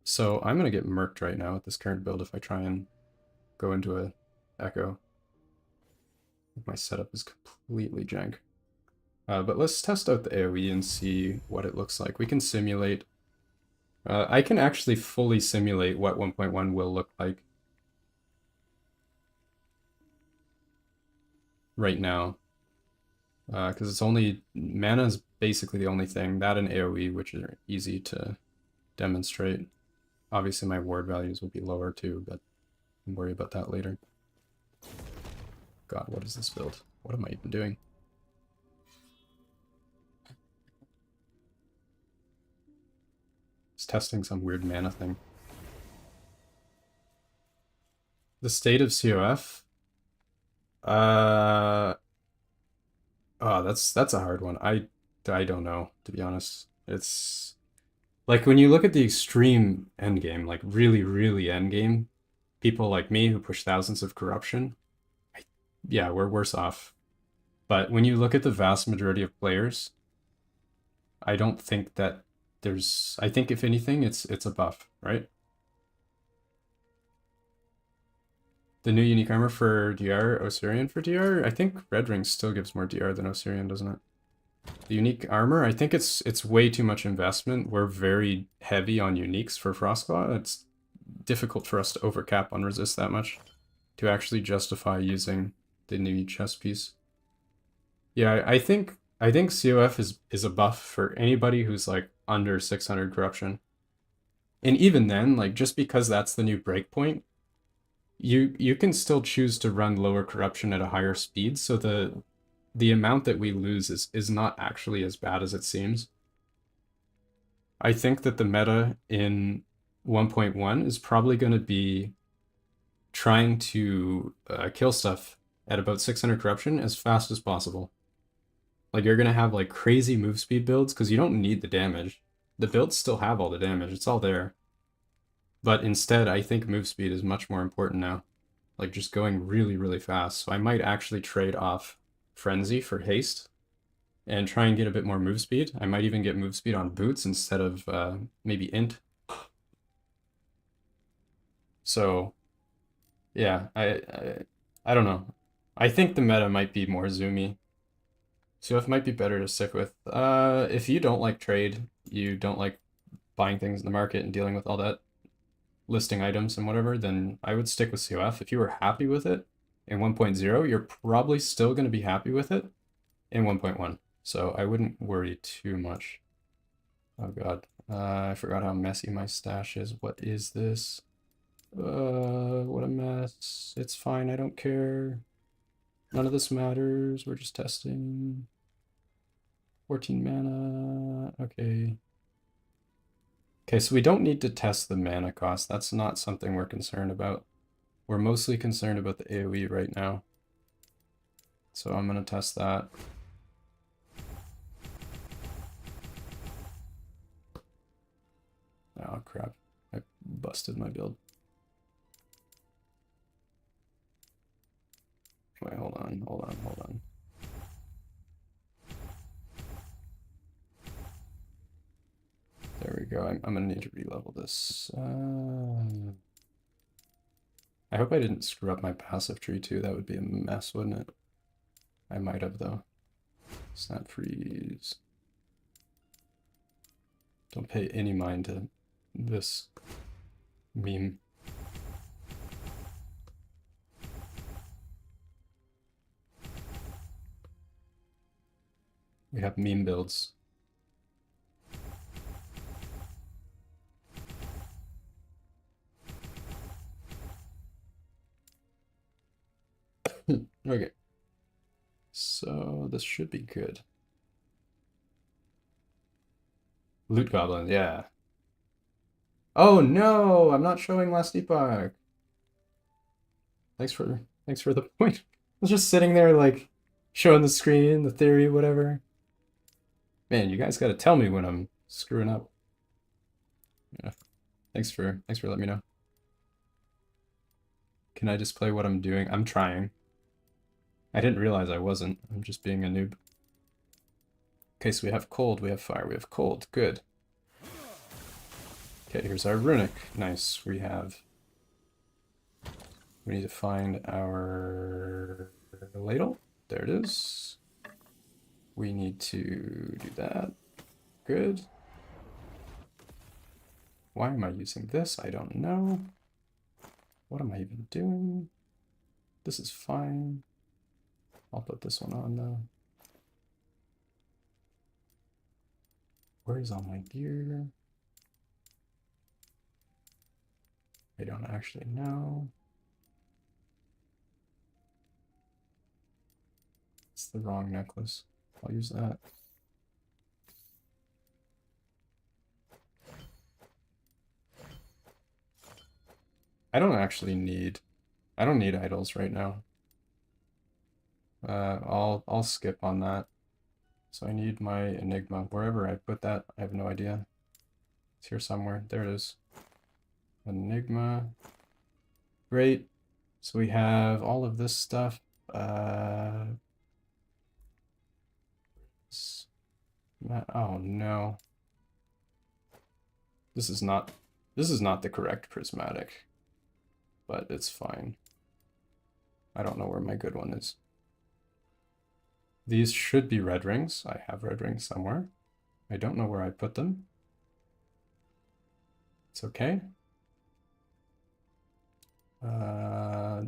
So I'm gonna get murked right now with this current build if I try and go into a echo. My setup is completely jank. But let's test out the AoE and see what it looks like. We can simulate. I can actually fully simulate what 1.1 will look like right now. Because it's only, mana is basically the only thing. That and AoE, which are easy to demonstrate. Obviously my ward values will be lower too, but I'll worry about that later. God, what is this build? What am I even doing? It's testing some weird mana thing. The state of CoF? Oh, that's a hard one. I don't know, to be honest. It's like when you look at the extreme endgame, like really, really endgame, people like me who push thousands of corruption, yeah, we're worse off. But when you look at the vast majority of players, I don't think that there's, I think if anything, it's a buff, right? The new unique armor for DR, Osirian for DR? I think Red Ring still gives more DR than Osirian, doesn't it? The unique armor, I think it's way too much investment. We're very heavy on uniques for Frostclaw. It's difficult for us to overcap on resist that much to actually justify using the new chest piece. Yeah, I think CoF is a buff for anybody who's like under 600 corruption. And even then, like just because that's the new breakpoint, you can still choose to run lower corruption at a higher speed, so the amount that we lose is not actually as bad as it seems. I think that the meta in 1.1 is probably going to be trying to kill stuff at about 600 corruption as fast as possible. Like you're going to have like crazy move speed builds because you don't need the damage. The builds still have all the damage. It's all there. But instead, I think move speed is much more important now. Like just going really, really fast. So I might actually trade off Frenzy for haste and try and get a bit more move speed. I might even get move speed on boots instead of maybe int. So yeah, I don't know. I think the meta might be more zoomy. CoF might be better to stick with. If you don't like trade, you don't like buying things in the market and dealing with all that listing items and whatever, then I would stick with CoF. If you were happy with it in 1.0, you're probably still going to be happy with it in 1.1. So I wouldn't worry too much. Oh God, I forgot how messy my stash is. What is this? What a mess. It's fine, I don't care. None of this matters. We're just testing. 14 mana. Okay. Okay, so we don't need to test the mana cost. That's not something we're concerned about. We're mostly concerned about the AoE right now. So I'm going to test that. Oh crap, I busted my build. Wait, hold on. There we go. I'm gonna need to re-level this. I hope I didn't screw up my passive tree too. That would be a mess, wouldn't it? I might have though. Snap freeze. Don't pay any mind to this meme. We have meme builds. Okay. So this should be good. Loot goblin, yeah. Oh no, I'm not showing last epoch. Thanks for the point. I was just sitting there like showing the screen, the theory, whatever. Man, you guys gotta tell me when I'm screwing up. Yeah. Thanks for letting me know. Can I display what I'm doing? I'm trying. I didn't realize I wasn't. I'm just being a noob. Okay, so we have cold, we have fire, we have cold. Good. Okay, here's our runic. Nice. We need to find our ladle. There it is. We need to do that. Good. Why am I using this? I don't know. What am I even doing? This is fine. I'll put this one on though. Where is all my gear? I don't actually know. It's the wrong necklace. I'll use that. I don't need idols right now. I'll skip on that. So I need my Enigma. Wherever I put that, I have no idea. It's here somewhere. There it is. Enigma. Great. So we have all of this stuff. Oh no. This is not the correct prismatic, but it's fine. I don't know where my good one is. These should be red rings. I have red rings somewhere. I don't know where I put them. It's okay.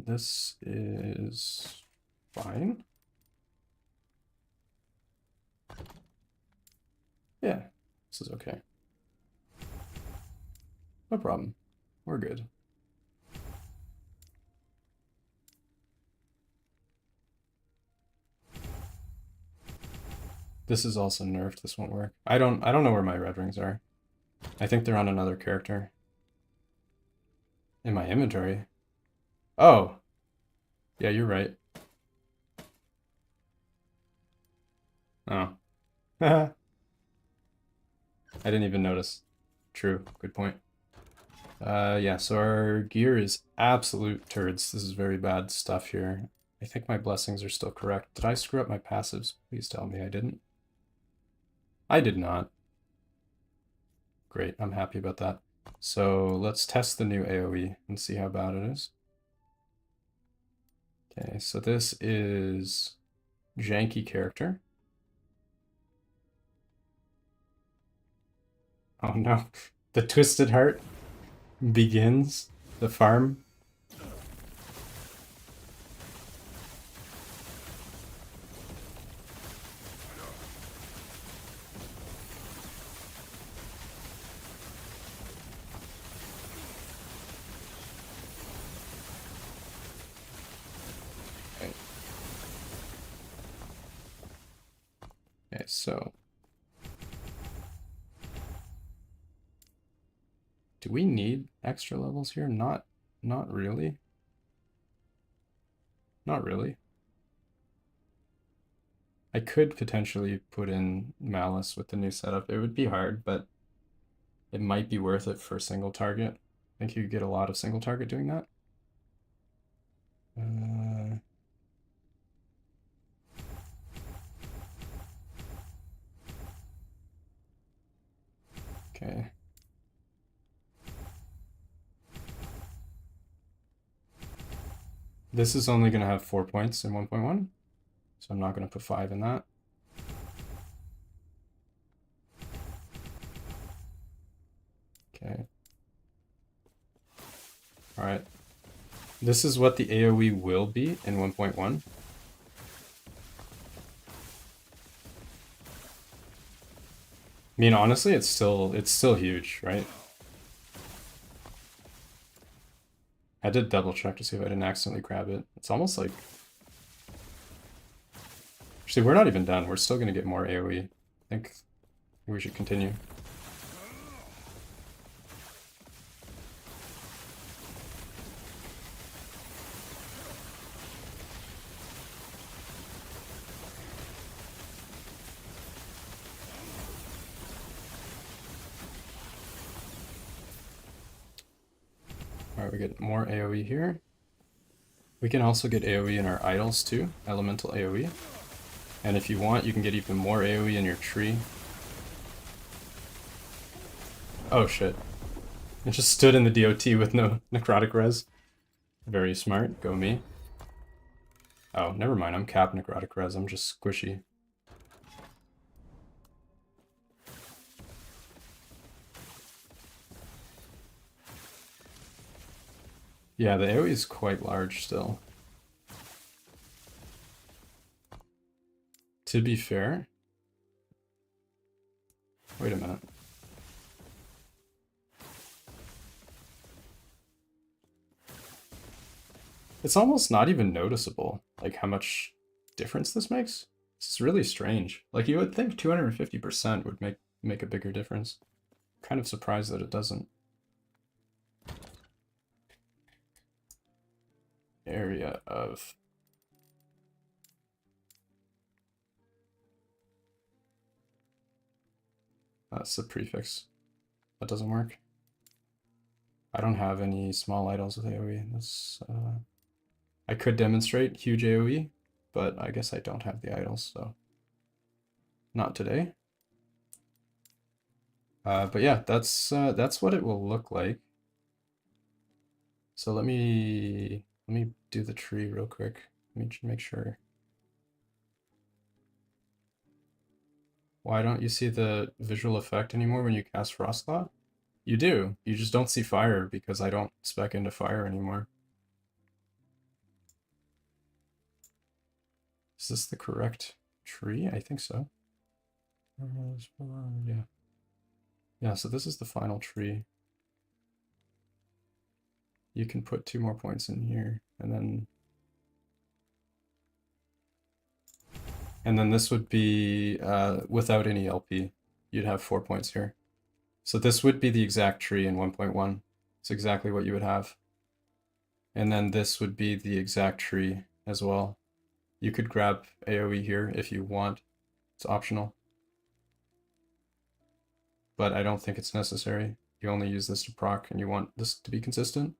This is fine. Yeah, this is okay. No problem. We're good. This is also nerfed. This won't work. I don't know where my red rings are. I think they're on another character. In my inventory. Oh. Yeah, you're right. Oh. I didn't even notice. True. Good point. Yeah, so our gear is absolute turds. This is very bad stuff here. I think my blessings are still correct. Did I screw up my passives? Please tell me I didn't. I did not. Great, I'm happy about that. So let's test the new AoE and see how bad it is. Okay, so this is janky character. Oh no, the Twisted Heart begins the farm. Okay, so do we need extra levels here? Not really. Not really. I could potentially put in Malice with the new setup. It would be hard, but it might be worth it for single target. I think you could get a lot of single target doing that. Okay. This is only going to have 4 points in 1.1, so I'm not going to put 5 in that. Okay. All right. This is what the AoE will be in 1.1. I mean, honestly, it's still huge, right? I did double check to see if I didn't accidentally grab it. It's almost like... Actually, we're not even done. We're still going to get more AoE. I think we should continue. Alright, we get more AoE here. We can also get AoE in our idols too, elemental AoE. And if you want, you can get even more AoE in your tree. Oh shit. It just stood in the DOT with no necrotic res. Very smart, go me. Oh, never mind, I'm capped necrotic res, I'm just squishy. Yeah, the AoE is quite large still. To be fair... Wait a minute. It's almost not even noticeable, like how much difference this makes. It's really strange. Like you would think 250% would make a bigger difference. Kind of surprised that it doesn't. Area of... That's the prefix. That doesn't work. I don't have any small idols with AoE. This, I could demonstrate huge AoE, but I guess I don't have the idols, so not today. But yeah, that's what it will look like. So let me do the tree real quick. Let me make sure. Why don't you see the visual effect anymore when you cast Frostclaw? You do. You just don't see fire because I don't spec into fire anymore. Is this the correct tree? I think so. Yeah. Yeah, so this is the final tree. You can put 2 more points in here, and then this would be without any LP. You'd have 4 points here. So this would be the exact tree in 1.1. It's exactly what you would have. And then this would be the exact tree as well. You could grab AoE here if you want. It's optional. But I don't think it's necessary. You only use this to proc and you want this to be consistent.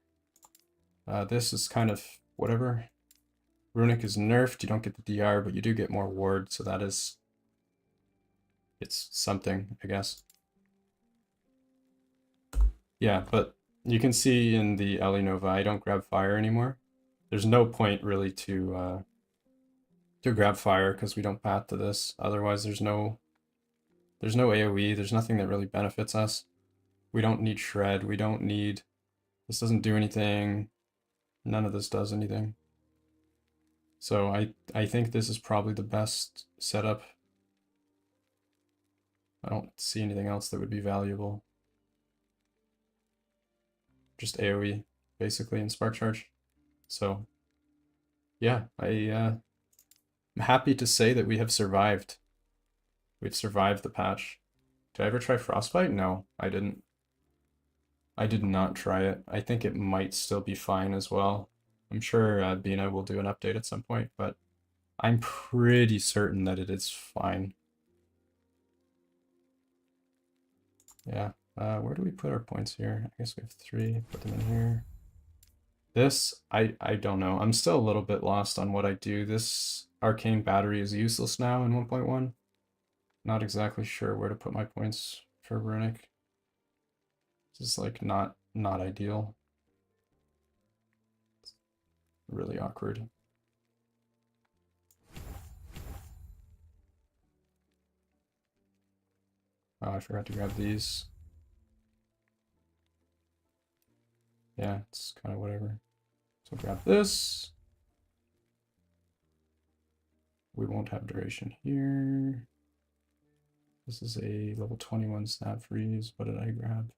This is kind of whatever. Runic is nerfed, you don't get the DR, but you do get more ward, so that is it's something, I guess. Yeah, but you can see in the Ellie Nova, I don't grab fire anymore. There's no point really to grab fire because we don't path to this. Otherwise, there's no AoE. There's nothing that really benefits us. We don't need shred. We don't need. This doesn't do anything. None of this does anything. So I think this is probably the best setup. I don't see anything else that would be valuable. Just AoE, basically, and Spark Charge. So, yeah, I'm happy to say that we have survived. We've survived the patch. Did I ever try Frostbite? No, I didn't. I did not try it. I think it might still be fine as well. I'm sure Bina will do an update at some point, but I'm pretty certain that it is fine. Yeah. Where do we put our points here? I guess we have 3. Put them in here. This, I don't know. I'm still a little bit lost on what I do. This arcane battery is useless now in 1.1. Not exactly sure where to put my points for Runic. This is like not ideal. It's really awkward. Oh, I forgot to grab these. Yeah, it's kind of whatever. So grab this. We won't have duration here. This is a level 21 snap freeze. What did I grab?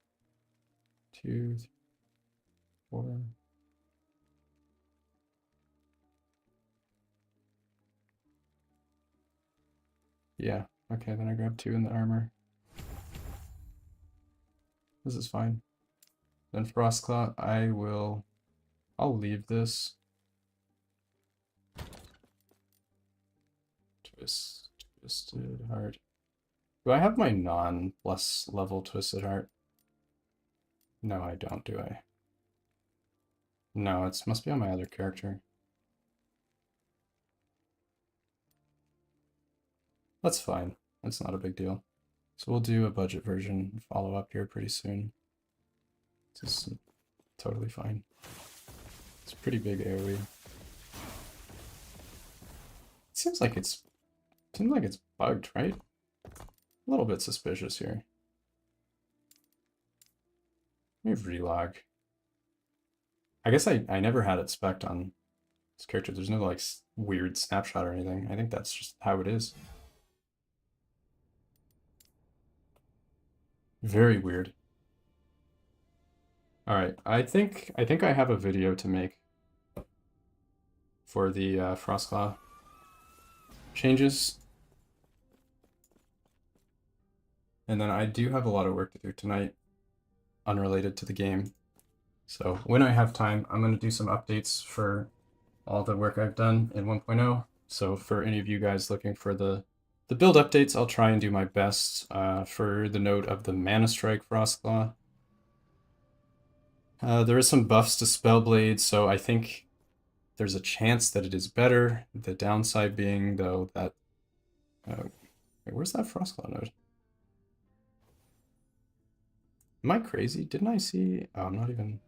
2, 3, 4. Yeah, okay, then I grab 2 in the armor. This is fine. Then Frostclaw, I'll leave this. Twisted Heart. Do I have my non-plus level Twisted Heart? No, I don't, do I? No, it must be on my other character. That's fine. That's not a big deal. So we'll do a budget version follow up here pretty soon. This is totally fine. It's pretty big AoE. It seems like it's bugged, right? A little bit suspicious here. Let me relog. I guess I never had it spec'd on this character. There's no like weird snapshot or anything. I think that's just how it is. Very weird. All right, I think I have a video to make for the Frostclaw changes. And then I do have a lot of work to do tonight, unrelated to the game. So when I have time, I'm going to do some updates for all the work I've done in 1.0. So for any of you guys looking for the build updates, I'll try and do my best for the note of the Mana Strike Frostclaw. There is some buffs to Spellblade, so I think there's a chance that it is better. The downside being, though, that... wait, where's that Frostclaw note? Am I crazy? Didn't I see... Oh, I'm not even...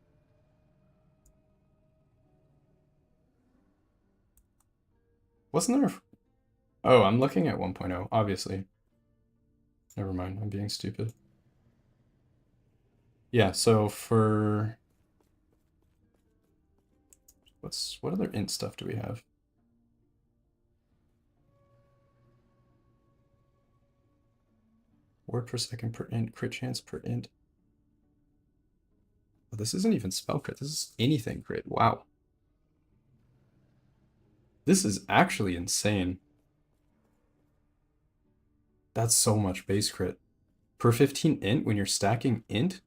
Wasn't there... Oh, I'm looking at 1.0, obviously. Never mind, I'm being stupid. Yeah, so for... What other int stuff do we have? Word per second per int, crit chance per int. Oh, this isn't even spell crit, this is anything crit. Wow. This is actually insane. That's so much base crit. Per 15 int when you're stacking int?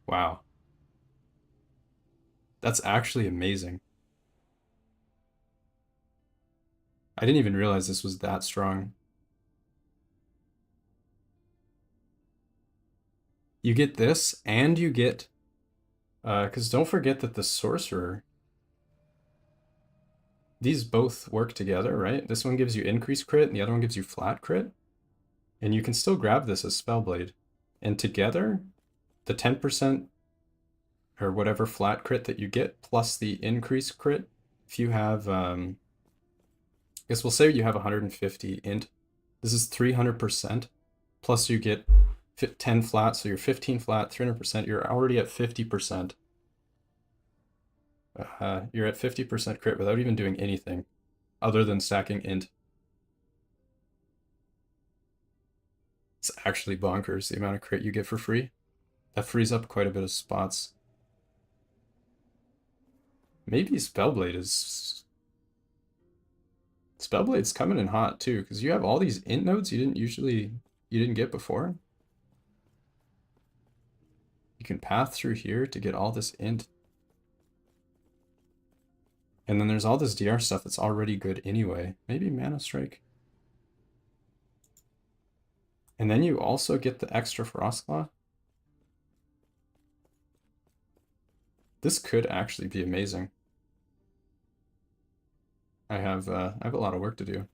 Wow. That's actually amazing. I didn't even realize this was that strong. You get this, and you get... because don't forget that the sorcerer these both work together, right? This one gives you increased crit and the other one gives you flat crit. And you can still grab this as Spellblade. And together, the 10% or whatever flat crit that you get plus the increased crit, if you have, I guess we'll say you have 150 int. This is 300%. Plus you get 10 flat, so you're 15 flat, 300%. You're already at 50%. You're at 50% crit without even doing anything other than stacking int. It's actually bonkers, the amount of crit you get for free. That frees up quite a bit of spots. Maybe Spellblade's coming in hot too, because you have all these int nodes you didn't get before. You can path through here to get all this int. And then there's all this DR stuff that's already good anyway. Maybe Mana Strike. And then you also get the extra Frostclaw. This could actually be amazing. I have a lot of work to do.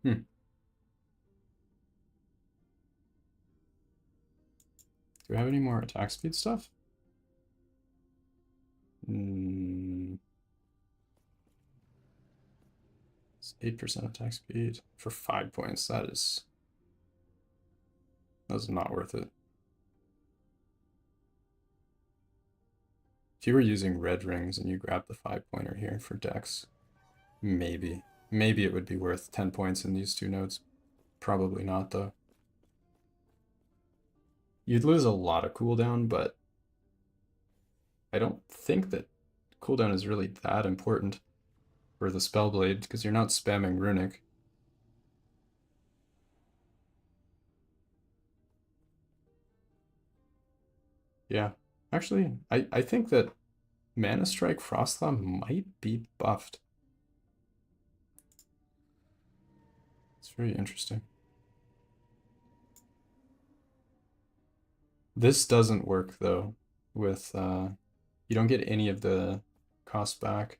Do we have any more attack speed stuff? It's 8% attack speed for 5 points. That's not worth it. If you were using red rings and you grab the 5-pointer here for Dex, maybe it would be worth 10 points in these two nodes. Probably not though. You'd lose a lot of cooldown, but I don't think that cooldown is really that important for the Spellblade, because you're not spamming Runic. Yeah, actually, I think that Mana Strike Frostclaw might be buffed. It's very interesting. This doesn't work though with you don't get any of the cost back.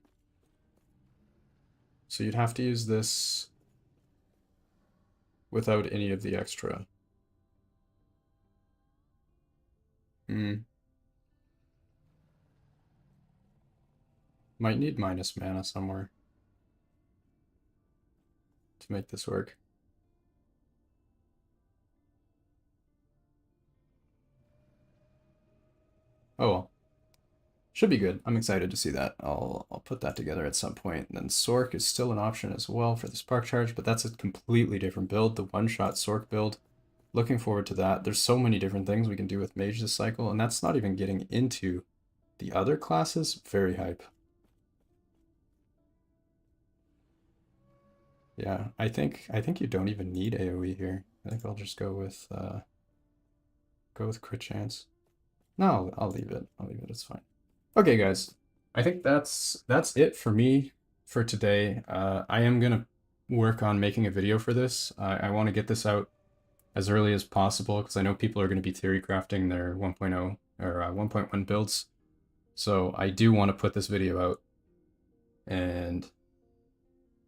So you'd have to use this without any of the extra. Might need minus mana somewhere to make this work. Oh well. Should be good. I'm excited to see that. I'll put that together at some point. And then Sork is still an option as well for the Spark Charge, but that's a completely different build, the one-shot Sork build. Looking forward to that. There's so many different things we can do with Mage this cycle, and that's not even getting into the other classes. Very hype. Yeah, I think you don't even need AoE here. I think I'll just go with crit chance. No, I'll leave it. It's fine. Okay, guys. I think that's it for me for today. I am gonna work on making a video for this. I want to get this out as early as possible because I know people are going to be theory crafting their 1.0 or 1.1 builds. So I do want to put this video out. And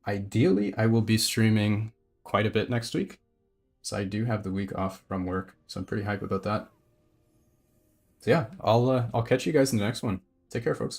ideally, I will be streaming quite a bit next week. So I do have the week off from work. So I'm pretty hype about that. So yeah, I'll catch you guys in the next one. Take care, folks.